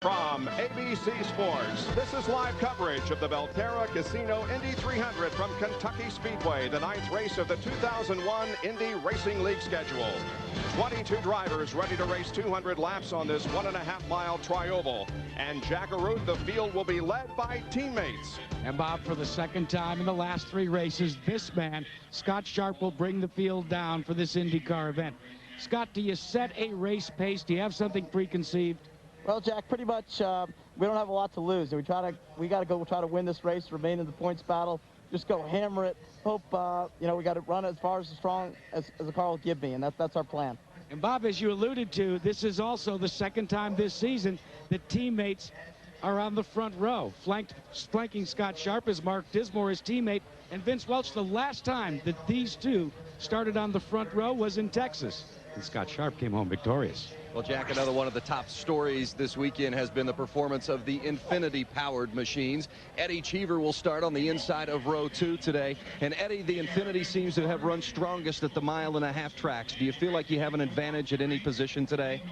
From ABC Sports, this is live coverage of the Belterra Casino Indy 300 from Kentucky Speedway, the 9th race of the 2001 Indy Racing League schedule. 22 drivers ready to race 200 laps on this 1.5-mile trioval. And Jackaroo, the field will be led by teammates. And Bob, for the second time in the last 3 races, this man, Scott Sharp, will bring the field down for this IndyCar event. Scott, do you set a race pace? Do you have something preconceived? Well, Jack, pretty much we don't have a lot to lose. We got to go try to win this race, remain in the points battle, just go hammer it. Hope we got to run as far as strong as the car will give me, and that's our plan. And Bob, as you alluded to, this is also the second time this season that teammates are on the front row. Flanking Scott Sharp is Mark Dismore, his teammate, and Vince Welch. The last time that these two started on the front row was in Texas, and Scott Sharp came home victorious. Well, Jack, another one of the top stories this weekend has been the performance of the Infinity-powered machines. Eddie Cheever will start on the inside of row 2 today. And Eddie, the Infinity seems to have run strongest at the 1.5-mile tracks. Do you feel like you have an advantage at any position today?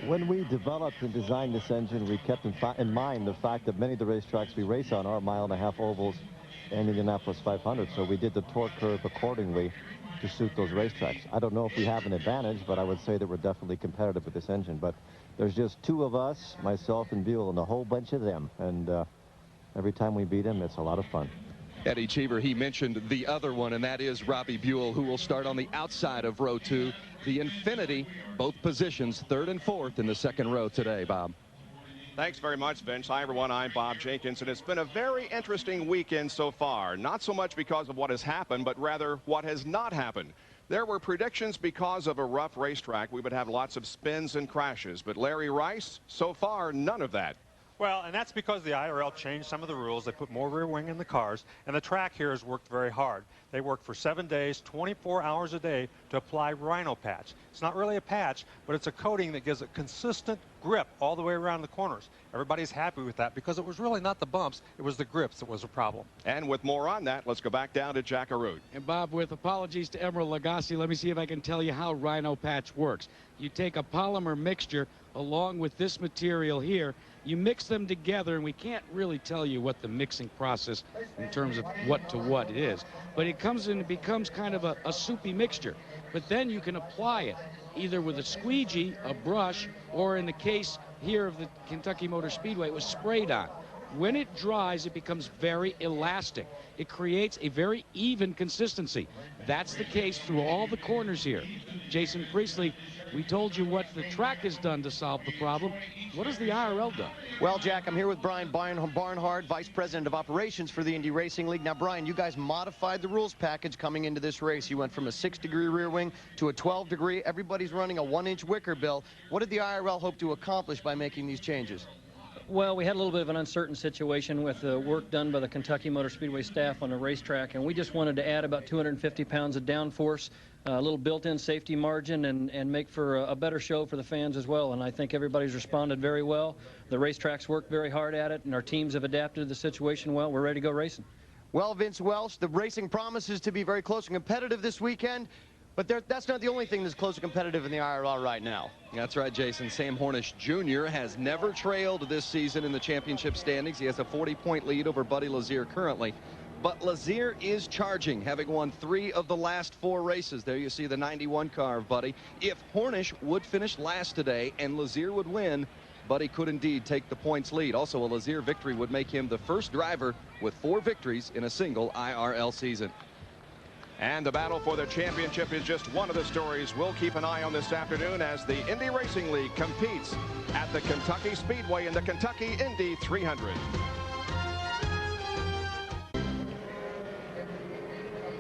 When we developed and designed this engine, we kept in mind the fact that many of the racetracks we race on are 1.5-mile ovals and Indianapolis 500. So we did the torque curve accordingly to suit those racetracks. I don't know if we have an advantage, but I would say that we're definitely competitive with this engine. But there's just 2 of us, myself and Buell, and a whole bunch of them. And every time we beat them, it's a lot of fun. Eddie Cheever, he mentioned the other one, and that is Robbie Buell, who will start on the outside of row 2. The Infinity, both positions, 3rd and 4th in the 2nd row today, Bob. Thanks very much, Vince. Hi, everyone. I'm Bob Jenkins, and it's been a very interesting weekend so far. Not so much because of what has happened, but rather what has not happened. There were predictions because of a rough racetrack. We would have lots of spins and crashes. But Larry Rice, so far, none of that. Well, and that's because the IRL changed some of the rules. They put more rear wing in the cars, and the track here has worked very hard. They worked for 7 days, 24 hours a day to apply Rhino patch. It's not really a patch, but it's a coating that gives a consistent grip all the way around the corners. Everybody's happy with that because it was really not the bumps, it was the grips that was a problem. And with more on that, let's go back down to Jackaroo. And Bob, with apologies to Emerald Lagasse, let me see if I can tell you how Rhino patch works. You take a polymer mixture along with this material here, you mix them together, and we can't really tell you what the mixing process in terms of what to what it is, but it comes in, it becomes kind of a soupy mixture. But then you can apply it either with a squeegee, a brush, or in the case here of the Kentucky Motor Speedway, it was sprayed on. When it dries, it becomes very elastic. It creates a very even consistency. That's the case through all the corners here. Jason Priestley, we told you what the track has done to solve the problem. What has the IRL done? Well, Jack, I'm here with Brian Barnhart, Vice President of Operations for the Indy Racing League. Now, Brian, you guys modified the rules package coming into this race. You went from a 6-degree rear wing to a 12-degree. Everybody's running a 1-inch wicker bill. What did the IRL hope to accomplish by making these changes? Well, we had a little bit of an uncertain situation with the work done by the Kentucky Motor Speedway staff on the racetrack, and we just wanted to add about 250 pounds of downforce, a little built-in safety margin, and make for a better show for the fans as well. And I think everybody's responded very well. The racetracks worked very hard at it, and our teams have adapted to the situation well. We're ready to go racing. Well, Vince Welch, the racing promises to be very close and competitive this weekend. But that's not the only thing that's close and competitive in the IRL right now. That's right, Jason. Sam Hornish Jr. has never trailed this season in the championship standings. He has a 40-point lead over Buddy Lazier currently. But Lazier is charging, having won 3 of the last 4 races. There you see the 91 car of Buddy. If Hornish would finish last today and Lazier would win, Buddy could indeed take the points lead. Also, a Lazier victory would make him the first driver with 4 victories in a single IRL season. And the battle for the championship is just one of the stories we'll keep an eye on this afternoon as the Indy Racing League competes at the Kentucky Speedway in the Kentucky Indy 300.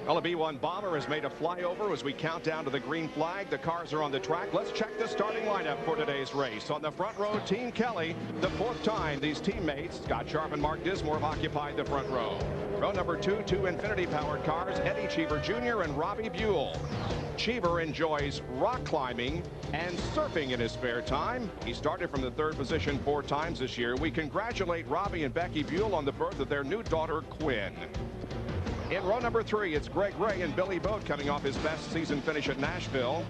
Well, a B-1 bomber has made a flyover as we count down to the green flag. The cars are on the track. Let's check the starting lineup for today's race. On the front row, Team Kelly. The 4th time these teammates, Scott Sharp and Mark Dismore, have occupied the front row. Row number 2, 2 Infinity-powered cars, Eddie Cheever Jr. and Robbie Buell. Cheever enjoys rock climbing and surfing in his spare time. He started from the 3rd position 4 times this year. We congratulate Robbie and Becky Buell on the birth of their new daughter, Quinn. In row number 3, it's Greg Ray and Billy Boat coming off his best season finish at Nashville.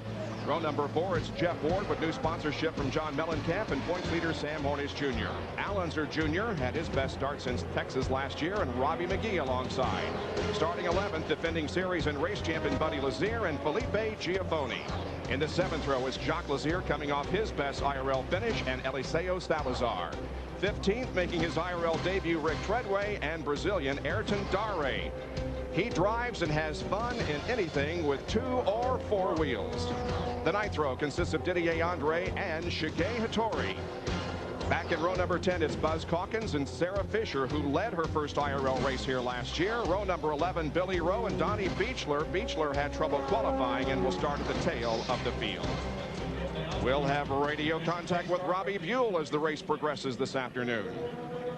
Row number 4, it's Jeff Ward with new sponsorship from John Mellencamp and points leader Sam Hornish Jr. Al Unser Jr. had his best start since Texas last year, and Robbie McGee alongside. Starting 11th, defending series and race champion Buddy Lazier and Felipe Giafoni. In the 7th row is Jacques Lazier coming off his best IRL finish, and Eliseo Salazar. 15th, making his IRL debut, Rick Treadway and Brazilian Ayrton Dare. He drives and has fun in anything with 2 or 4 wheels. The 9th row consists of Didier Andre and Shige Hattori. Back in row number 10, it's Buzz Calkins and Sarah Fisher, who led her first IRL race here last year. Row number 11, Billy Rowe and Donnie Beechler. Beechler had trouble qualifying and will start at the tail of the field. We'll have radio contact with Robbie Buell as the race progresses this afternoon.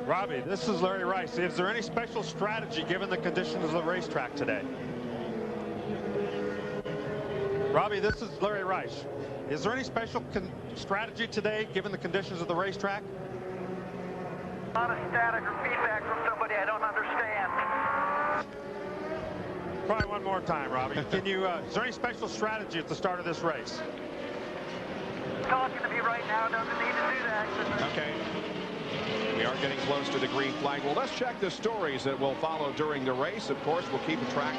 Robbie, this is Larry Rice. Is there any special strategy given the conditions of the racetrack today? Robbie, this is Larry Rice. Is there any special strategy today given the conditions of the racetrack? A lot of static or feedback from somebody I don't understand. Try one more time, Robbie. Can you, is there any special strategy at the start of this race? Talking to me right now, doesn't need to do that. Okay. We are getting close to the green flag. Well, let's check the stories that will follow during the race. Of course, we'll keep a track,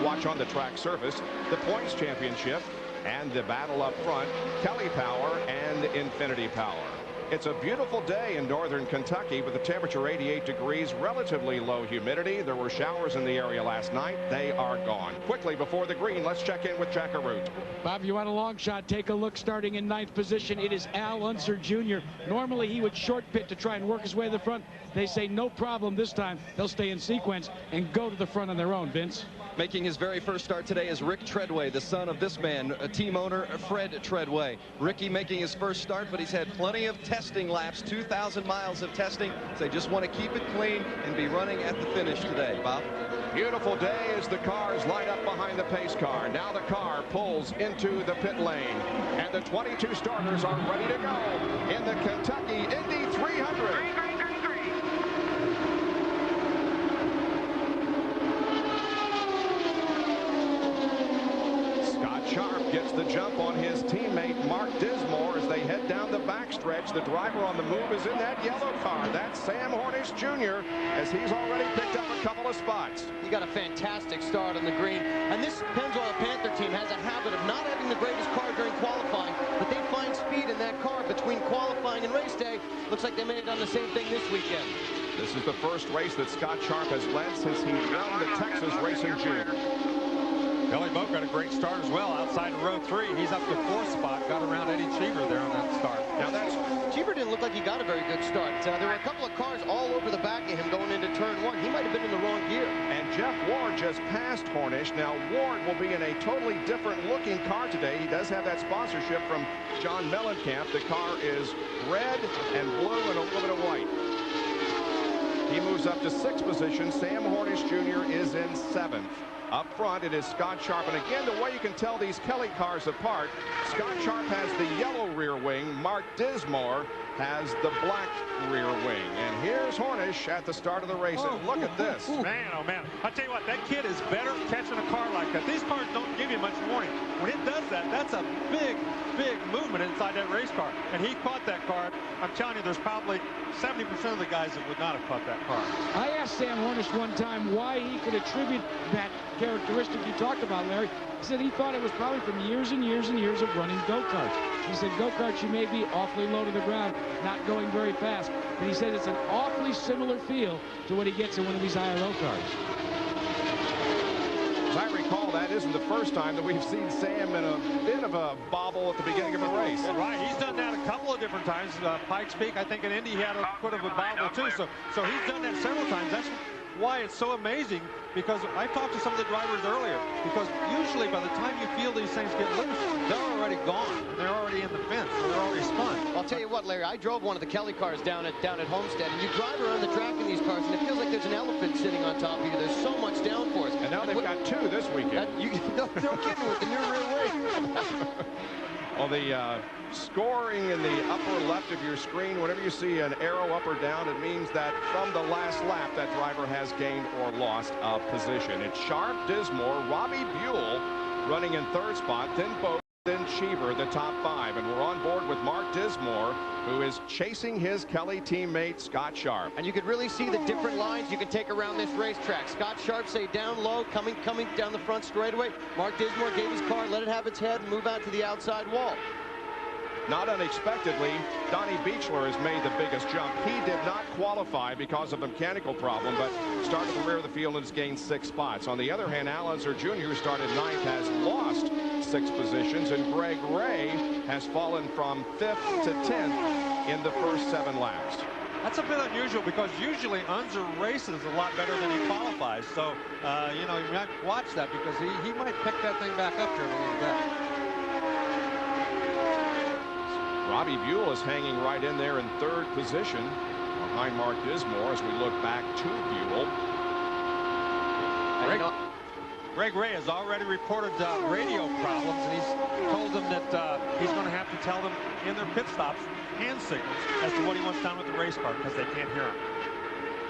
watch on the track surface, the points championship, and the battle up front, Kelly Power and Infinity Power. It's a beautiful day in northern Kentucky with the temperature 88 degrees, relatively low humidity. There were showers in the area last night. They are gone. Quickly before the green, let's check in with Jack Arute. Bob, you want a long shot? Take a look. Starting in 9th position, it is Al Unser Jr. Normally, he would short pit to try and work his way to the front. They say no problem this time. They'll stay in sequence and go to the front on their own, Vince. Making his very first start today is Rick Treadway, the son of this man, team owner Fred Treadway. Ricky making his first start, but he's had plenty of testing laps, 2,000 miles of testing. So they just want to keep it clean and be running at the finish today. Bob? Beautiful day as the cars line up behind the pace car. Now the car pulls into the pit lane, and the 22 starters are ready to go in the Kentucky Indy 300. Sharp gets the jump on his teammate Mark Dismore as they head down the backstretch. The driver on the move is in that yellow car. That's Sam Hornish Jr. as he's already picked up a couple of spots. He got a fantastic start on the green. And this Pennzoil Panther team has a habit of not having the greatest car during qualifying, but they find speed in that car between qualifying and race day. Looks like they may have done the same thing this weekend. This is the first race that Scott Sharp has led since he won the Texas race in June. Billy Boat got a great start as well outside of row 3. He's up to 4th spot, got around Eddie Cheever there on that start. Now that's Cheever didn't look like he got a very good start. There were a couple of cars all over the back of him going into turn 1. He might have been in the wrong gear. And Jeff Ward just passed Hornish. Now Ward will be in a totally different looking car today. He does have that sponsorship from John Mellencamp. The car is red and blue and a little bit of white. He moves up to 6th position. Sam Hornish Jr. is in 7th. Up front, it is Scott Sharp. And again, the way you can tell these Kelly cars apart, Scott Sharp has the yellow rear wing. Mark Dismore has the black rear wing. And here's Hornish at the start of the race. And look at this. Man, oh man. I tell you what, that kid is better catching a car like that. These cars don't give you much warning. When it does that, that's a big, big movement inside that race car. And he caught that car. I'm telling you, there's probably 70% of the guys that would not have caught that car. I asked Sam Hornish one time why he could attribute that characteristic you talked about, Larry. He said he thought it was probably from years and years and years of running go-karts. He said go-karts, you may be awfully low to the ground, not going very fast, but he said it's an awfully similar feel to what he gets in one of these IRL cars. As I recall, that isn't the first time that we've seen Sam in a bit of a bobble at the beginning of a race. Right, he's done that a couple of different times. Pikes Peak, I think in Indy, he had a bit of a bobble too. So he's done that several times. That's why it's so amazing, because I talked to some of the drivers earlier, because usually by the time you feel these things get loose, they're already gone. They're already in the fence. They're already spun. I'll tell you what, Larry, I drove one of the Kelly cars down at Homestead, and you drive around the track in these cars, and it feels like there's an elephant sitting on top of you. There's so much downforce. And now they've got 2 this weekend. No kidding, with the new rear wing. Well, the scoring in the upper left of your screen, whenever you see an arrow up or down, it means that from the last lap, that driver has gained or lost a position. It's Sharp, Dismore, Robbie Buell running in 3rd spot, then Boat. Then Cheever, the top 5, and we're on board with Mark Dismore, who is chasing his Kelly teammate Scott Sharp. And you could really see the different lines you can take around this racetrack. Scott Sharp say down low, coming down the front straightaway. Mark Dismore gave his car, let it have its head, and move out to the outside wall. Not unexpectedly, Donnie Beechler has made the biggest jump. He did not qualify because of a mechanical problem, but started at the rear of the field and has gained 6 spots. On the other hand, Lazier Jr., who started 9th, has lost 6 positions, and Greg Ray has fallen from 5th to 10th in the first 7 laps. That's a bit unusual because usually Unser races a lot better than he qualifies. So, you know, you might watch that because he might pick that thing back up here a little bit. Robbie Buell is hanging right in there in 3rd position behind Mark Dismore as we look back to Buell. Greg Ray has already reported radio problems, and he's told them that he's going to have to tell them in their pit stops hand signals as to what he wants done with the race car because they can't hear him.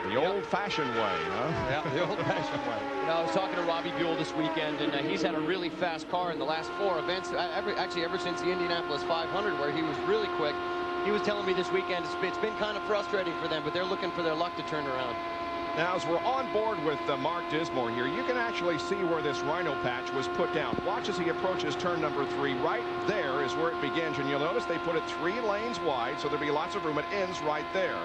The old-fashioned way, huh? Yeah, the old-fashioned way. You know, I was talking to Robbie Buell this weekend, and he's had a really fast car in the last 4 events. Actually, ever since the Indianapolis 500, where he was really quick. He was telling me this weekend it's been kind of frustrating for them, but they're looking for their luck to turn around. Now, as we're on board with Mark Dismore here, you can actually see where this rhino patch was put down. Watch as he approaches turn number 3. Right there is where it begins, and you'll notice they put it 3 lanes wide, so there'll be lots of room. It ends right there.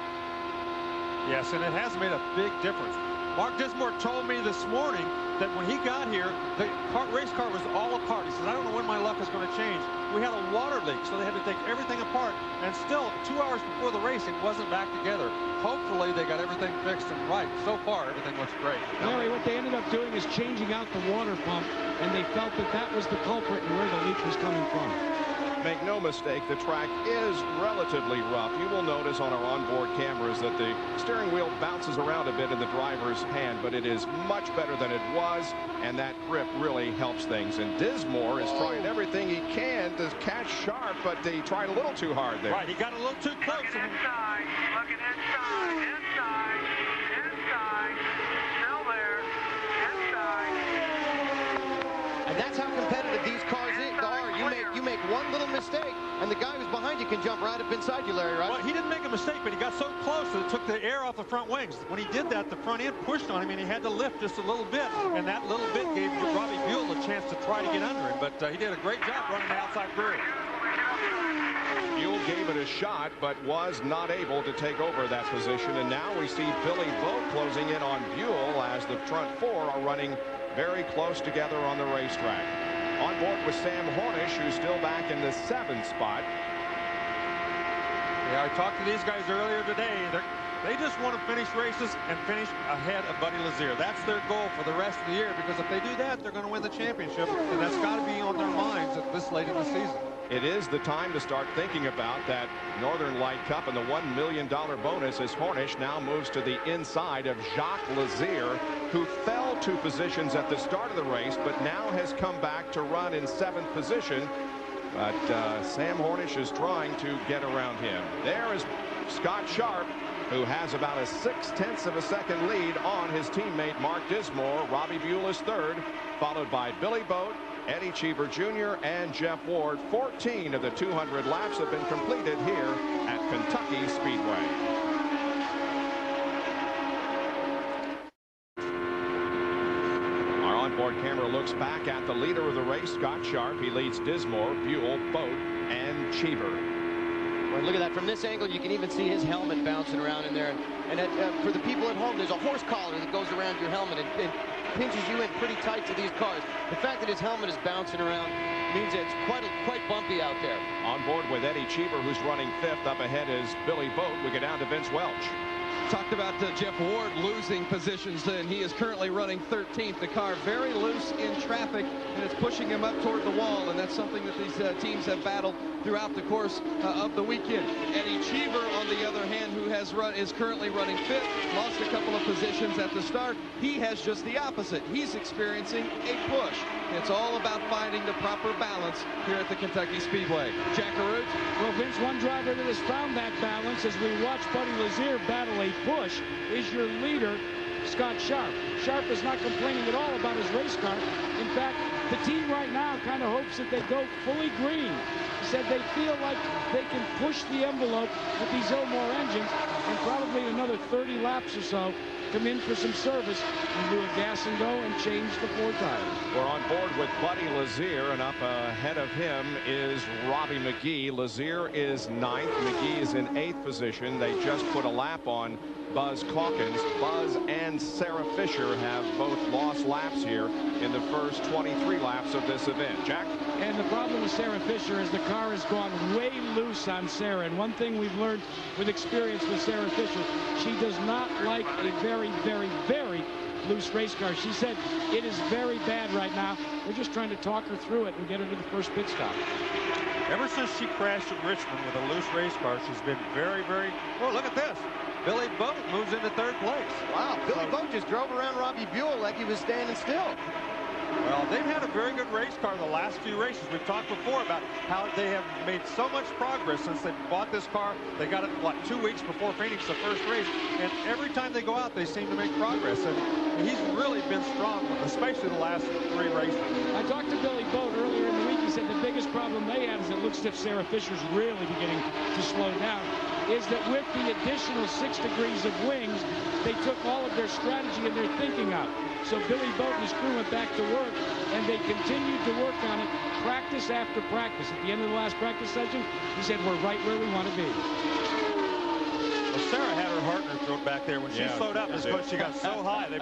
Yes, and it has made a big difference. Mark Dismore told me this morning that when he got here, the race car was all apart. He says, I don't know when my luck is going to change. We had a water leak, so they had to take everything apart. And still, 2 hours before the race, it wasn't back together. Hopefully, they got everything fixed and right. So far, everything looks great. Larry, what they ended up doing is changing out the water pump, and they felt that that was the culprit and where the leak was coming from. Make no mistake, the track is relatively rough. You will notice on our onboard cameras that the steering wheel bounces around a bit in the driver's hand, but it is much better than it was, and that grip really helps things. And Dismore is trying everything he can to catch Sharp, but he tried a little too hard there. Right, he got a little too close. Looking inside, inside, still there, inside. And that's how competitive these cars are. You make one little mistake, and the guy who's behind you can jump right up inside you, Larry, right? Well, he didn't make a mistake, but he got so close that it took the air off the front wings. When he did that, the front end pushed on him, and he had to lift just a little bit. And that little bit gave Robbie Buell a chance to try to get under him. But he did a great job running the outside rear. Buell gave it a shot, but was not able to take over that position. And now we see Billy Vogt closing in on Buell as the front 4 are running very close together on the racetrack. On board with Sam Hornish, who's still back in the 7th spot. Yeah, I talked to these guys earlier today. They just want to finish races and finish ahead of Buddy Lazier. That's their goal for the rest of the year, because if they do that, they're going to win the championship, and that's got to be on their minds at this late in the season. It is the time to start thinking about that Northern Light Cup and the $1 million bonus as Hornish now moves to the inside of Jacques Lazier, who fell 2 positions at the start of the race, but now has come back to run in 7th position. But Sam Hornish is trying to get around him. There is Scott Sharp, who has about a 0.6 of a second lead on his teammate Mark Dismore. Robbie Buell is 3rd, followed by Billy Vogt, Eddie Cheever Jr. and Jeff Ward. 14 of the 200 laps have been completed here at Kentucky Speedway. Our onboard camera looks back at the leader of the race, Scott Sharp. He leads Dismore, Buell, Vogt, and Cheever. Well, look at that. From this angle, you can even see his helmet bouncing around in there. And for the people at home, there's a horse collar that goes around your helmet and pinches you in pretty tight to these cars. The fact that his helmet is bouncing around means it's quite bumpy out there. On board with Eddie Cheever, who's running 5th. Up ahead is Billy Vogt. We go down to Vince Welch. Talked about Jeff Ward losing positions, and he is currently running 13th. The car very loose in traffic, and it's pushing him up toward the wall, and that's something that these teams have battled throughout the course of the weekend. Eddie Cheever, on the other hand, who is currently running 5th, lost a couple of positions at the start. He has just the opposite. He's experiencing a push. It's all about finding the proper balance here at the Kentucky Speedway. Jack Arute? Well, Vince, one driver that has found that balance as we watch Buddy Lazier battle a push is your leader, Scott Sharp. Sharp is not complaining at all about his race car. In fact, The team right now kind of hopes that they go fully green. He said they feel like they can push the envelope with these Ilmore engines and probably another 30 laps or so come in for some service and do a gas and go and change the 4 tires. We're on board with Buddy Lazier, and up ahead of him is Robbie McGee. Lazier is 9th. McGee is in 8th position. They just put a lap on Buzz Calkins. Buzz and Sarah Fisher have both lost laps here in the first 23 laps of this event. Jack? And the problem with Sarah Fisher is the car has gone way loose on Sarah. And one thing we've learned with experience with Sarah Fisher, she does not like a very, very, very loose race car. She said it is very bad right now. We're just trying to talk her through it and get her to the first pit stop. Ever since she crashed at Richmond with a loose race car, she's been very, very... Well, look at this. Billy Boat moves into 3rd place. Wow, Billy Boat just drove around Robbie Buell like he was standing still. Well, they've had a very good race car the last few races. We've talked before about how they have made so much progress since they bought this car. They got it, what, 2 weeks before Phoenix, the first race. And every time they go out, they seem to make progress. And he's really been strong, especially the last 3 races. I talked to Billy Boat earlier in the week. He said the biggest problem they had is it looks as if Sarah Fisher's really beginning to slow down. Is that with the additional 6 degrees of wings, they took all of their strategy and their thinking out. So Billy Boat and his crew went back to work, and they continued to work on it practice after practice. At the end of the last practice session, he said, we're right where we want to be. Well, Sarah had her heart in her throat back there. When she slowed up, because she got so high, they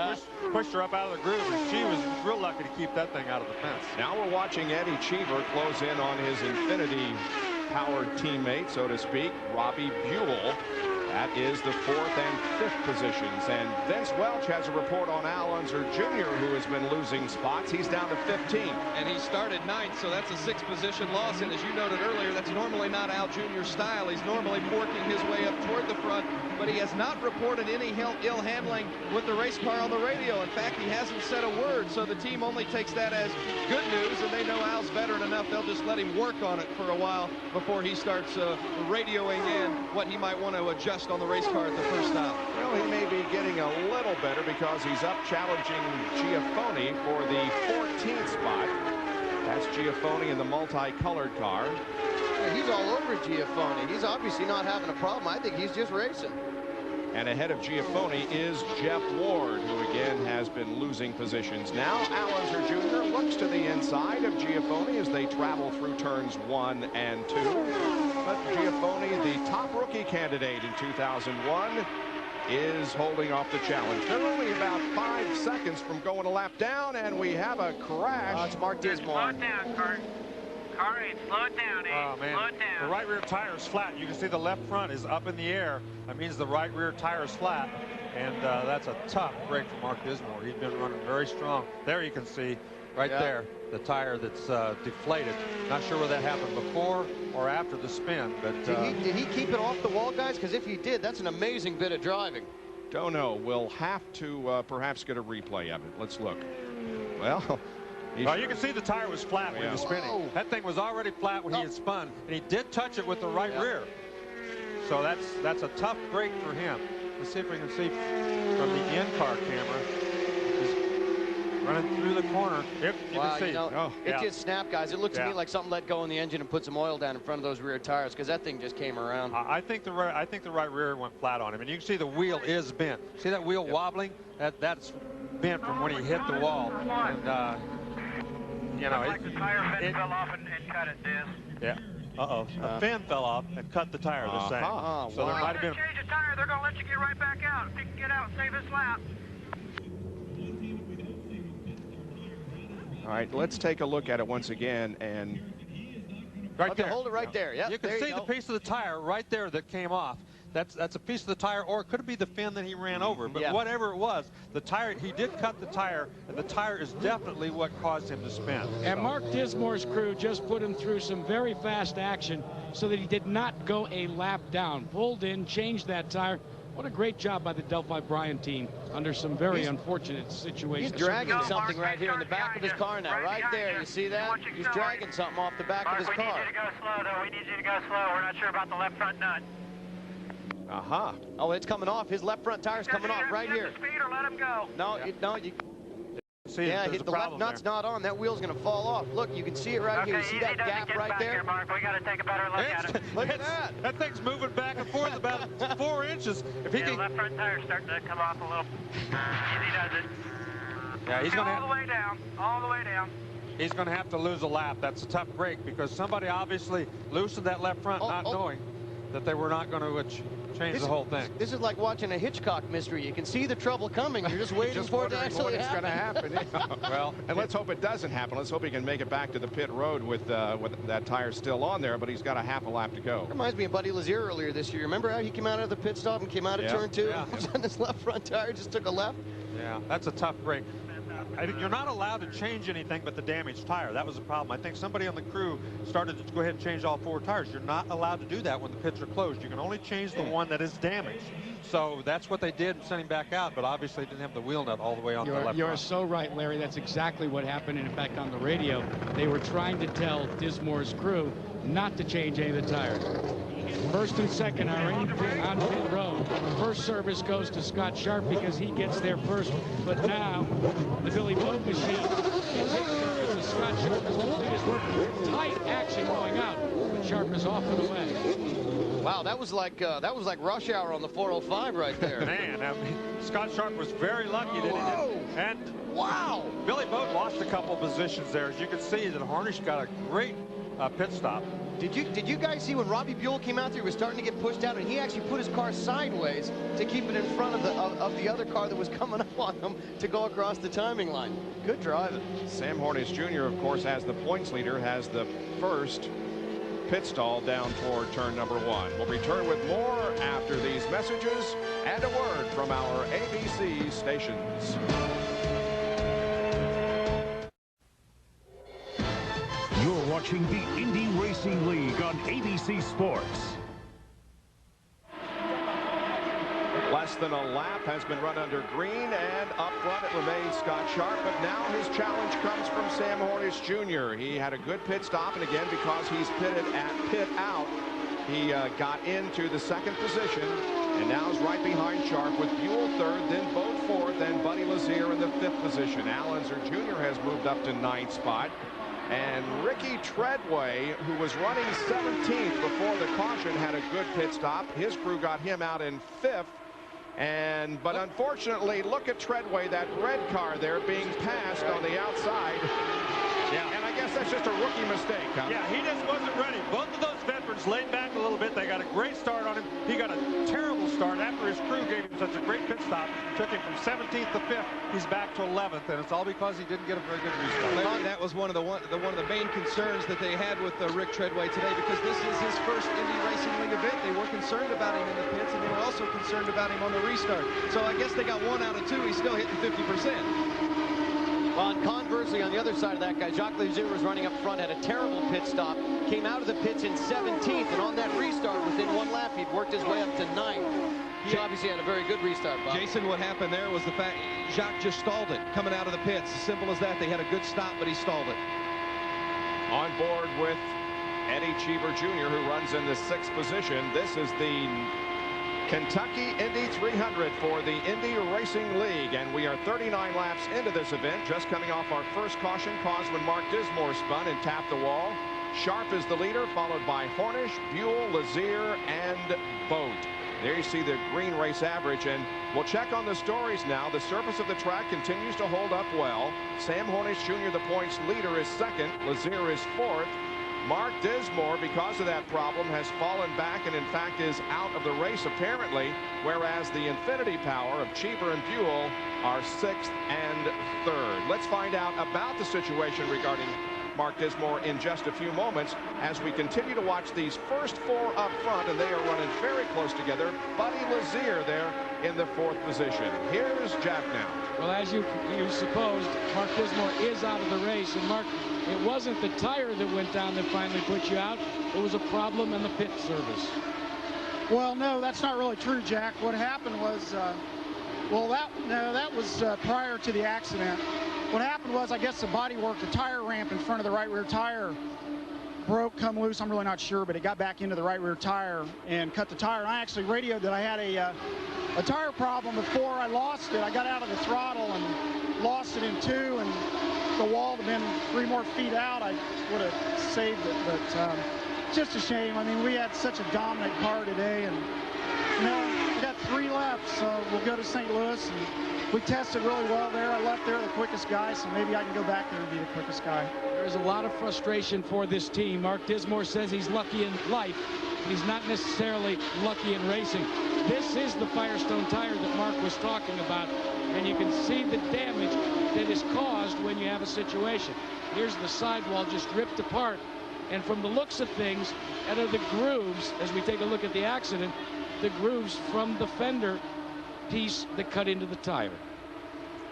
pushed her up out of the groove, and she was real lucky to keep that thing out of the fence. Now we're watching Eddie Cheever close in on his Infinity powered teammate, so to speak, Robbie Buell. That is the 4th and 5th positions. And Vince Welch has a report on Al Unser Jr., who has been losing spots. He's down to 15. And he started 9th, so that's a 6th position loss. And as you noted earlier, that's normally not Al Jr.'s style. He's normally working his way up toward the front, but he has not reported any ill handling with the race car on the radio. In fact, he hasn't said a word, so the team only takes that as good news, and they know Al's veteran enough. They'll just let him work on it for a while before he starts radioing in what he might want to adjust on the race car at the first stop. Well, he may be getting a little better because he's up challenging Giafoni for the 14th spot. That's Giafoni in the multicolored car. Yeah, he's all over Giafoni. He's obviously not having a problem. I think he's just racing. And ahead of Giafoni is Jeff Ward, who again has been losing positions. Now Al Unser Jr. looks to the inside of Giafoni as they travel through turns 1 and 2. But Giafoni, the top rookie candidate in 2001, is holding off the challenge. They're only about 5 seconds from going a lap down, and we have a crash. It's Mark Dismore. Slow it down, Kurt. All right, slow it down, Abe. Oh, man. Slow it down. The right rear tire is flat. You can see the left front is up in the air. That means the right rear tire is flat. And that's a tough break for Mark Dismore. He's been running very strong. There you can see right there the tire that's deflated. Not sure whether that happened before or after the spin. But Did he keep it off the wall, guys? Because if he did, that's an amazing bit of driving. Don't know. We'll have to perhaps get a replay of it. Let's look. Well... you can see the tire was flat when he was spinning. Whoa. That thing was already flat when he had spun, and he did touch it with the right rear. So that's a tough break for him. Let's see if we can see from the in-car camera. He's running through the corner. Yep, you can see. You know, it just snapped, guys. It looks to me like something let go in the engine and put some oil down in front of those rear tires, because that thing just came around. I think the right rear went flat on him, and you can see the wheel is bent. See that wheel wobbling? That's bent from when he hit the wall. And you know, like the tire fin fell off and cut it, Diz. Yeah. A fin fell off and cut the tire, they're saying. So there might have been... Change the tire, they're going to let you get right back out. If you can get out and save this lap. All right, let's take a look at it once again. And right there. Hold it right there. Yeah. You can see the piece of the tire right there that came off. That's a piece of the tire, or it could be the fin that he ran over. But whatever it was, the tire, he did cut the tire, and the tire is definitely what caused him to spin. And Mark Dismore's crew just put him through some very fast action so that he did not go a lap down. Pulled in, changed that tire. What a great job by the Delphi Bryan team under some very unfortunate situations. He's dragging something right here in the back of his car now. Right there, you see that? He's dragging something off the back of his car. We need you to go slow, though. We need you to go slow. We're not sure about the left front nut. Oh, it's coming off. His left front tire's coming off right here. Speed or let him go. No, See, yeah, there's if a the left problem nut's there. not on, that wheel's going to fall off. Look, you can see it right here. You see that gap right there? Here, Mark. We got to take a better look at it. Look at that. That thing's moving back and forth about 4 inches. If he Yeah, can, left front tire's starting to come off a little. Easy does it. yeah, he's going to all the way down. All the way down. He's going to have to lose a lap. That's a tough break because somebody obviously loosened that left front, not knowing that they were not going to change the whole thing. This is like watching a Hitchcock mystery. You can see the trouble coming. You're just waiting for it to actually happen. It's going to happen. Well, and let's hope it doesn't happen. Let's hope he can make it back to the pit road with that tire still on there, but he's got a half a lap to go. Reminds me of Buddy Lazier earlier this year. Remember how he came out of the pit stop and came out of turn 2? Yeah. On his left front tire, just took a left. Yeah, that's a tough break. You're not allowed to change anything but the damaged tire. That was the problem. I think somebody on the crew started to go ahead and change all 4 tires. You're not allowed to do that when the pits are closed. You can only change the one that is damaged. So that's what they did and sent him back out, but obviously didn't have the wheel nut all the way on the left You're front. so right, Larry. That's exactly what happened. And in fact, on the radio, they were trying to tell Dismore's crew not to change any of the tires. First and second are on pit road. First service goes to Scott Sharp because he gets there first. But now the Billy Boat machine can take service as Scott Sharp is completing his work. Tight action going out, but Sharp is off and away. Wow, that was like rush hour on the 405 right there. Man, I mean, Scott Sharp was very lucky that he didn't. And wow, Billy Boat lost a couple positions there. As you can see, that Harnish got a great pit stop. Did you guys see when Robbie Buell came out there, he was starting to get pushed out, and he actually put his car sideways to keep it in front of the other car that was coming up on him to go across the timing line. Good driving. Sam Hornish Jr., of course, as the points leader, has the first pit stall down toward turn number 1. We'll return with more after these messages and a word from our ABC stations. You're watching the Indy Racing League on ABC Sports. Less than a lap has been run under green, and up front it remains Scott Sharp, but now his challenge comes from Sam Hornish Jr. He had a good pit stop, and again, because he's pitted at pit out, he got into the 2nd position, and now is right behind Sharp with Buell 3rd, then Boat 4th, and Buddy Lazier in the 5th position. Allenzer Jr. has moved up to 9th spot. And Ricky Treadway, who was running 17th before the caution, had a good pit stop. His crew got him out in 5th. But unfortunately, look at Treadway, that red car there being passed on the outside. Yeah. And I guess that's just a rookie mistake, huh? Yeah, he just wasn't ready. Both of those veterans laid back a little bit. They got a great start on him. He got a terrible start after his crew gave him such a great pit stop. Took him from 17th to 5th. He's back to 11th, and it's all because he didn't get a very good restart. Larry, that was one of the main concerns that they had with Rick Treadway today, because this is his first Indy Racing League event. They were concerned about him in the pits, and they were also concerned about him on the restart. So I guess they got 1 out of 2. He's still hitting 50%. Well, and conversely, on the other side of that guy, Jacques Lazier was running up front, had a terrible pit stop, came out of the pits in 17th, and on that restart, within 1 lap, he'd worked his way up to 9th. He obviously had a very good restart, Bob. Jason, what happened there was the fact Jacques just stalled it coming out of the pits. As simple as that. They had a good stop, but he stalled it. On board with Eddie Cheever Jr., who runs in the 6th position. This is the Kentucky Indy 300 for the Indy Racing League, and we are 39 laps into this event, just coming off our first caution caused when Mark Dismore spun and tapped the wall. Sharp is the leader, followed by Hornish, Buell, Lazier, and Boat. There you see the green race average, and we'll check on the stories now. The surface of the track continues to hold up well. Sam Hornish Jr., the points leader, is 2nd. Lazier is 4th. Mark Dismore, because of that problem, has fallen back and in fact is out of the race apparently, whereas the Infinity Power of Cheever and Buell are 6th and 3rd. Let's find out about the situation regarding Mark Dismore in just a few moments as we continue to watch these first 4 up front, and they are running very close together. Buddy Lazier there in the 4th position. Here's Jack now. Well, as you supposed, Mark Dismore is out of the race, and Mark, it wasn't the tire that went down that finally put you out. It was a problem in the pit service. Well, no, that's not really true, Jack. What happened was, that was prior to the accident. What happened was, I guess the bodywork, the tire ramp in front of the right rear tire broke, come loose. I'm really not sure, but it got back into the right rear tire and cut the tire. And I actually radioed that I had a tire problem before I lost it. I got out of the throttle and lost it in 2, and the wall had been 3 more feet out. I would have saved it, but just a shame. I mean, we had such a dominant car today, and you know, we got 3 left, so we'll go to St. Louis, and we tested really well there. I left there the quickest guy, so maybe I can go back there and be the quickest guy. There's a lot of frustration for this team. Mark Dismore says he's lucky in life. He's not necessarily lucky in racing. This is the Firestone tire that Mark was talking about, and you can see the damage that is caused when you have a situation. Here's the sidewall just ripped apart, and from the looks of things, out of the grooves, as we take a look at the accident, the grooves from the fender piece that cut into the tire.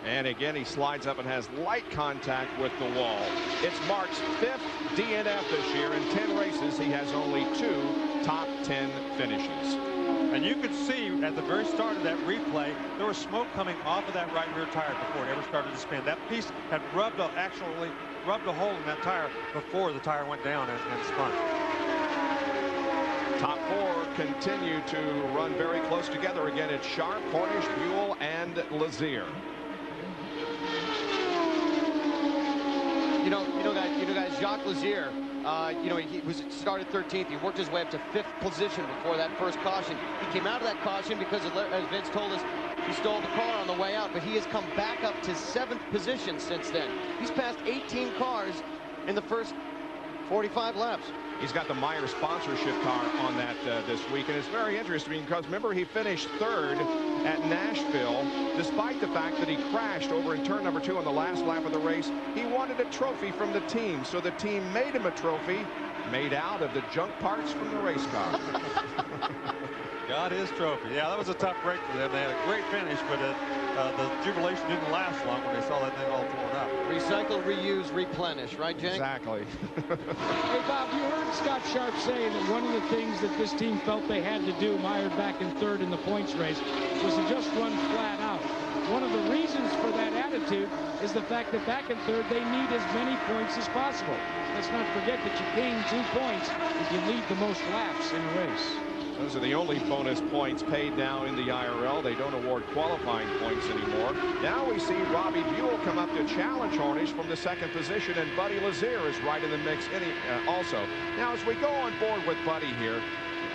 And again, he slides up and has light contact with the wall. It's Mark's 5th DNF this year. In 10 races, he has only 2 top 10 finishes. And you could see at the very start of that replay, there was smoke coming off of that right rear tire before it ever started to spin. That piece had actually rubbed a hole in that tire before the tire went down and spun. Top 4 continue to run very close together. Again, it's Sharp, Cornish, Buell, and Lazier. You know, guys, Jacques Lazier, he started 13th. He worked his way up to 5th position before that first caution. He came out of that caution because, as Vince told us, he stole the car on the way out, but he has come back up to 7th position since then. He's passed 18 cars in the first 45 laps. He's got the Meyer sponsorship car on that this week, and it's very interesting because remember he finished 3rd at Nashville despite the fact that he crashed over in turn number 2 on the last lap of the race. He wanted a trophy from the team, so the team made him a trophy made out of the junk parts from the race car. Got his trophy. Yeah, that was a tough break for them. They had a great finish, but the jubilation didn't last long when they saw that thing all torn up. Recycle, reuse, replenish, right, Jake? Exactly. Hey, Bob, you heard Scott Sharp say that one of the things that this team felt they had to do, Meyer back in 3rd in the points race, was to just run flat out. One of the reasons for that attitude is the fact that back in 3rd, they need as many points as possible. Let's not forget that you gain 2 points if you lead the most laps in a race. Those are the only bonus points paid now in the IRL. They don't award qualifying points anymore. Now we see Robbie Buell come up to challenge Hornish from the 2nd position, and Buddy Lazier is right in the mix also. Now, as we go on board with Buddy here,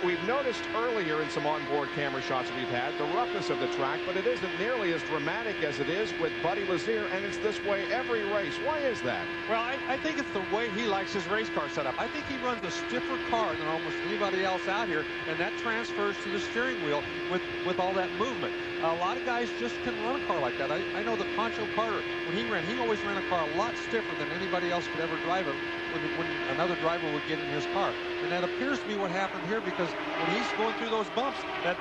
we've noticed earlier in some onboard camera shots we've had the roughness of the track, but it isn't nearly as dramatic as it is with Buddy Lazier, and it's this way every race. Why is that? Well, I think it's the way he likes his race car setup. I think he runs a stiffer car than almost anybody else out here, and that transfers to the steering wheel with all that movement. A lot of guys just can run a car like that. I know that Pancho Carter, when he always ran a car a lot stiffer than anybody else could ever drive it when another driver would get in his car. And that appears to be what happened here, because when he's going through those bumps, that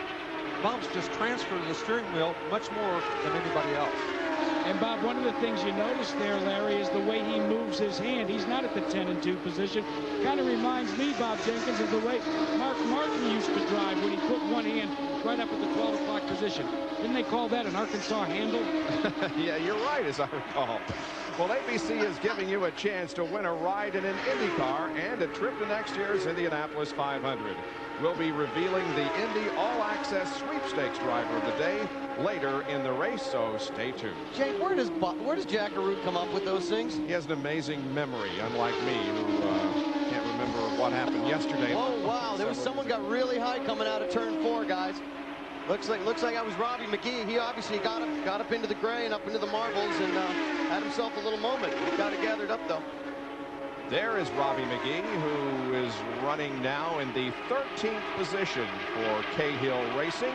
bumps just transfer to the steering wheel much more than anybody else. And Bob, one of the things you notice there, Larry, is the way he moves his hand. He's not at the 10 and 2 position. Kind of reminds me, Bob Jenkins, of the way Mark Martin used to drive when he put one hand right up at the 12 o'clock position. Didn't they call that an Arkansas handle? Yeah, you're right, as I recall. Well, ABC is giving you a chance to win a ride in an Indy car and a trip to next year's Indianapolis 500. We'll be revealing the Indy All-Access Sweepstakes driver of the day later in the race, so stay tuned. Jake, where does Jack Arute come up with those things? He has an amazing memory, unlike me, who can't remember what happened yesterday. Oh, wow, there was someone got really high coming out of turn 4, guys. Looks like that was Robbie McGee. He obviously got up into the gray and up into the marbles and had himself a little moment. He got it gathered up, though. There is Robbie McGee, who is running now in the 13th position for Cahill Racing.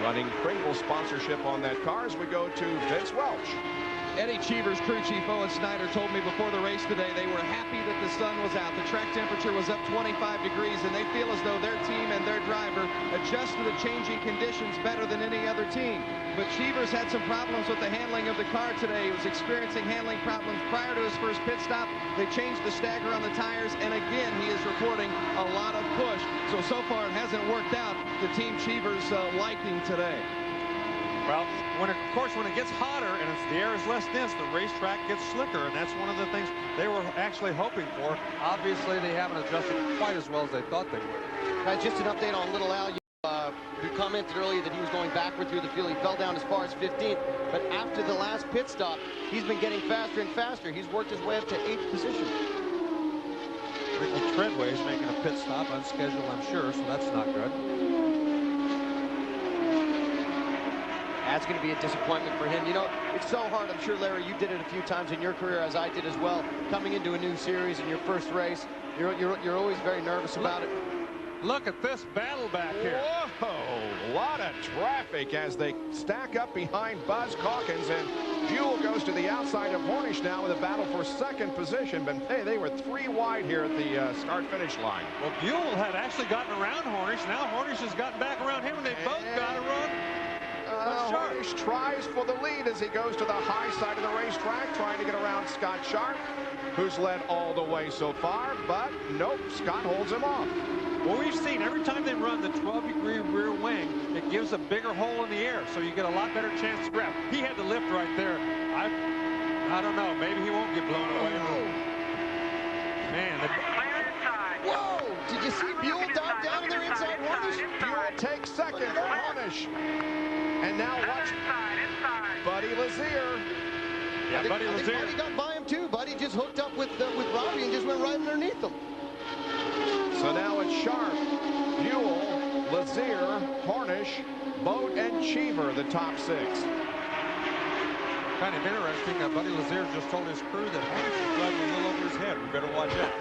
Running Pringle sponsorship on that car as we go to Vince Welch. Eddie Cheever's crew chief Owen Snyder told me before the race today they were happy that the sun was out. The track temperature was up 25 degrees, and they feel as though their team and their driver adjust to the changing conditions better than any other team. But Cheever's had some problems with the handling of the car today. He was experiencing handling problems prior to his first pit stop. They changed the stagger on the tires, and again, he is reporting a lot of push. So far, it hasn't worked out to Team Cheever's liking today. Well, of course, when it gets hotter and the air is less dense, the racetrack gets slicker, and that's one of the things they were actually hoping for. Obviously, they haven't adjusted quite as well as they thought they would. Guys, just an update on Little Al. commented earlier that he was going backward through the field. He fell down as far as 15th, but after the last pit stop, he's been getting faster and faster. He's worked his way up to 8th position. Michael Treadway is making a pit stop, unscheduled, I'm sure, so that's not good. That's going to be a disappointment for him. You know, it's so hard. I'm sure, Larry, you did it a few times in your career, as I did as well. Coming into a new series in your first race, you're always very nervous about it. Look at this battle back here. Whoa, a lot of traffic as they stack up behind Buzz Calkins, and Buell goes to the outside of Hornish now with a battle for second position. But hey, they were 3 wide here at the start-finish line. Well, Buell had actually gotten around Hornish. Now Hornish has gotten back around him, and they both got to run. Hornish tries for the lead as he goes to the high side of the racetrack, trying to get around Scott Sharp, who's led all the way so far, but nope, Scott holds him off. Well, we've seen every time they run the 12-degree rear wing, it gives a bigger hole in the air, so you get a lot better chance to grab. He had the lift right there. I don't know. Maybe he won't get blown away. Man. Whoa! Did you see Buell dive down in there inside Hornish? Buell takes second for Hornish. And now watch Buddy Lazier. Yeah, Buddy Lazier. Buddy got by him too. Buddy just hooked up with Robbie and just went right underneath him. So now it's Sharp, Buell, Lazier, Hornish, Boat, and Cheever, the top 6. Kind of interesting. Buddy Lazier just told his crew that Hornish is driving a little over his head. We better watch out.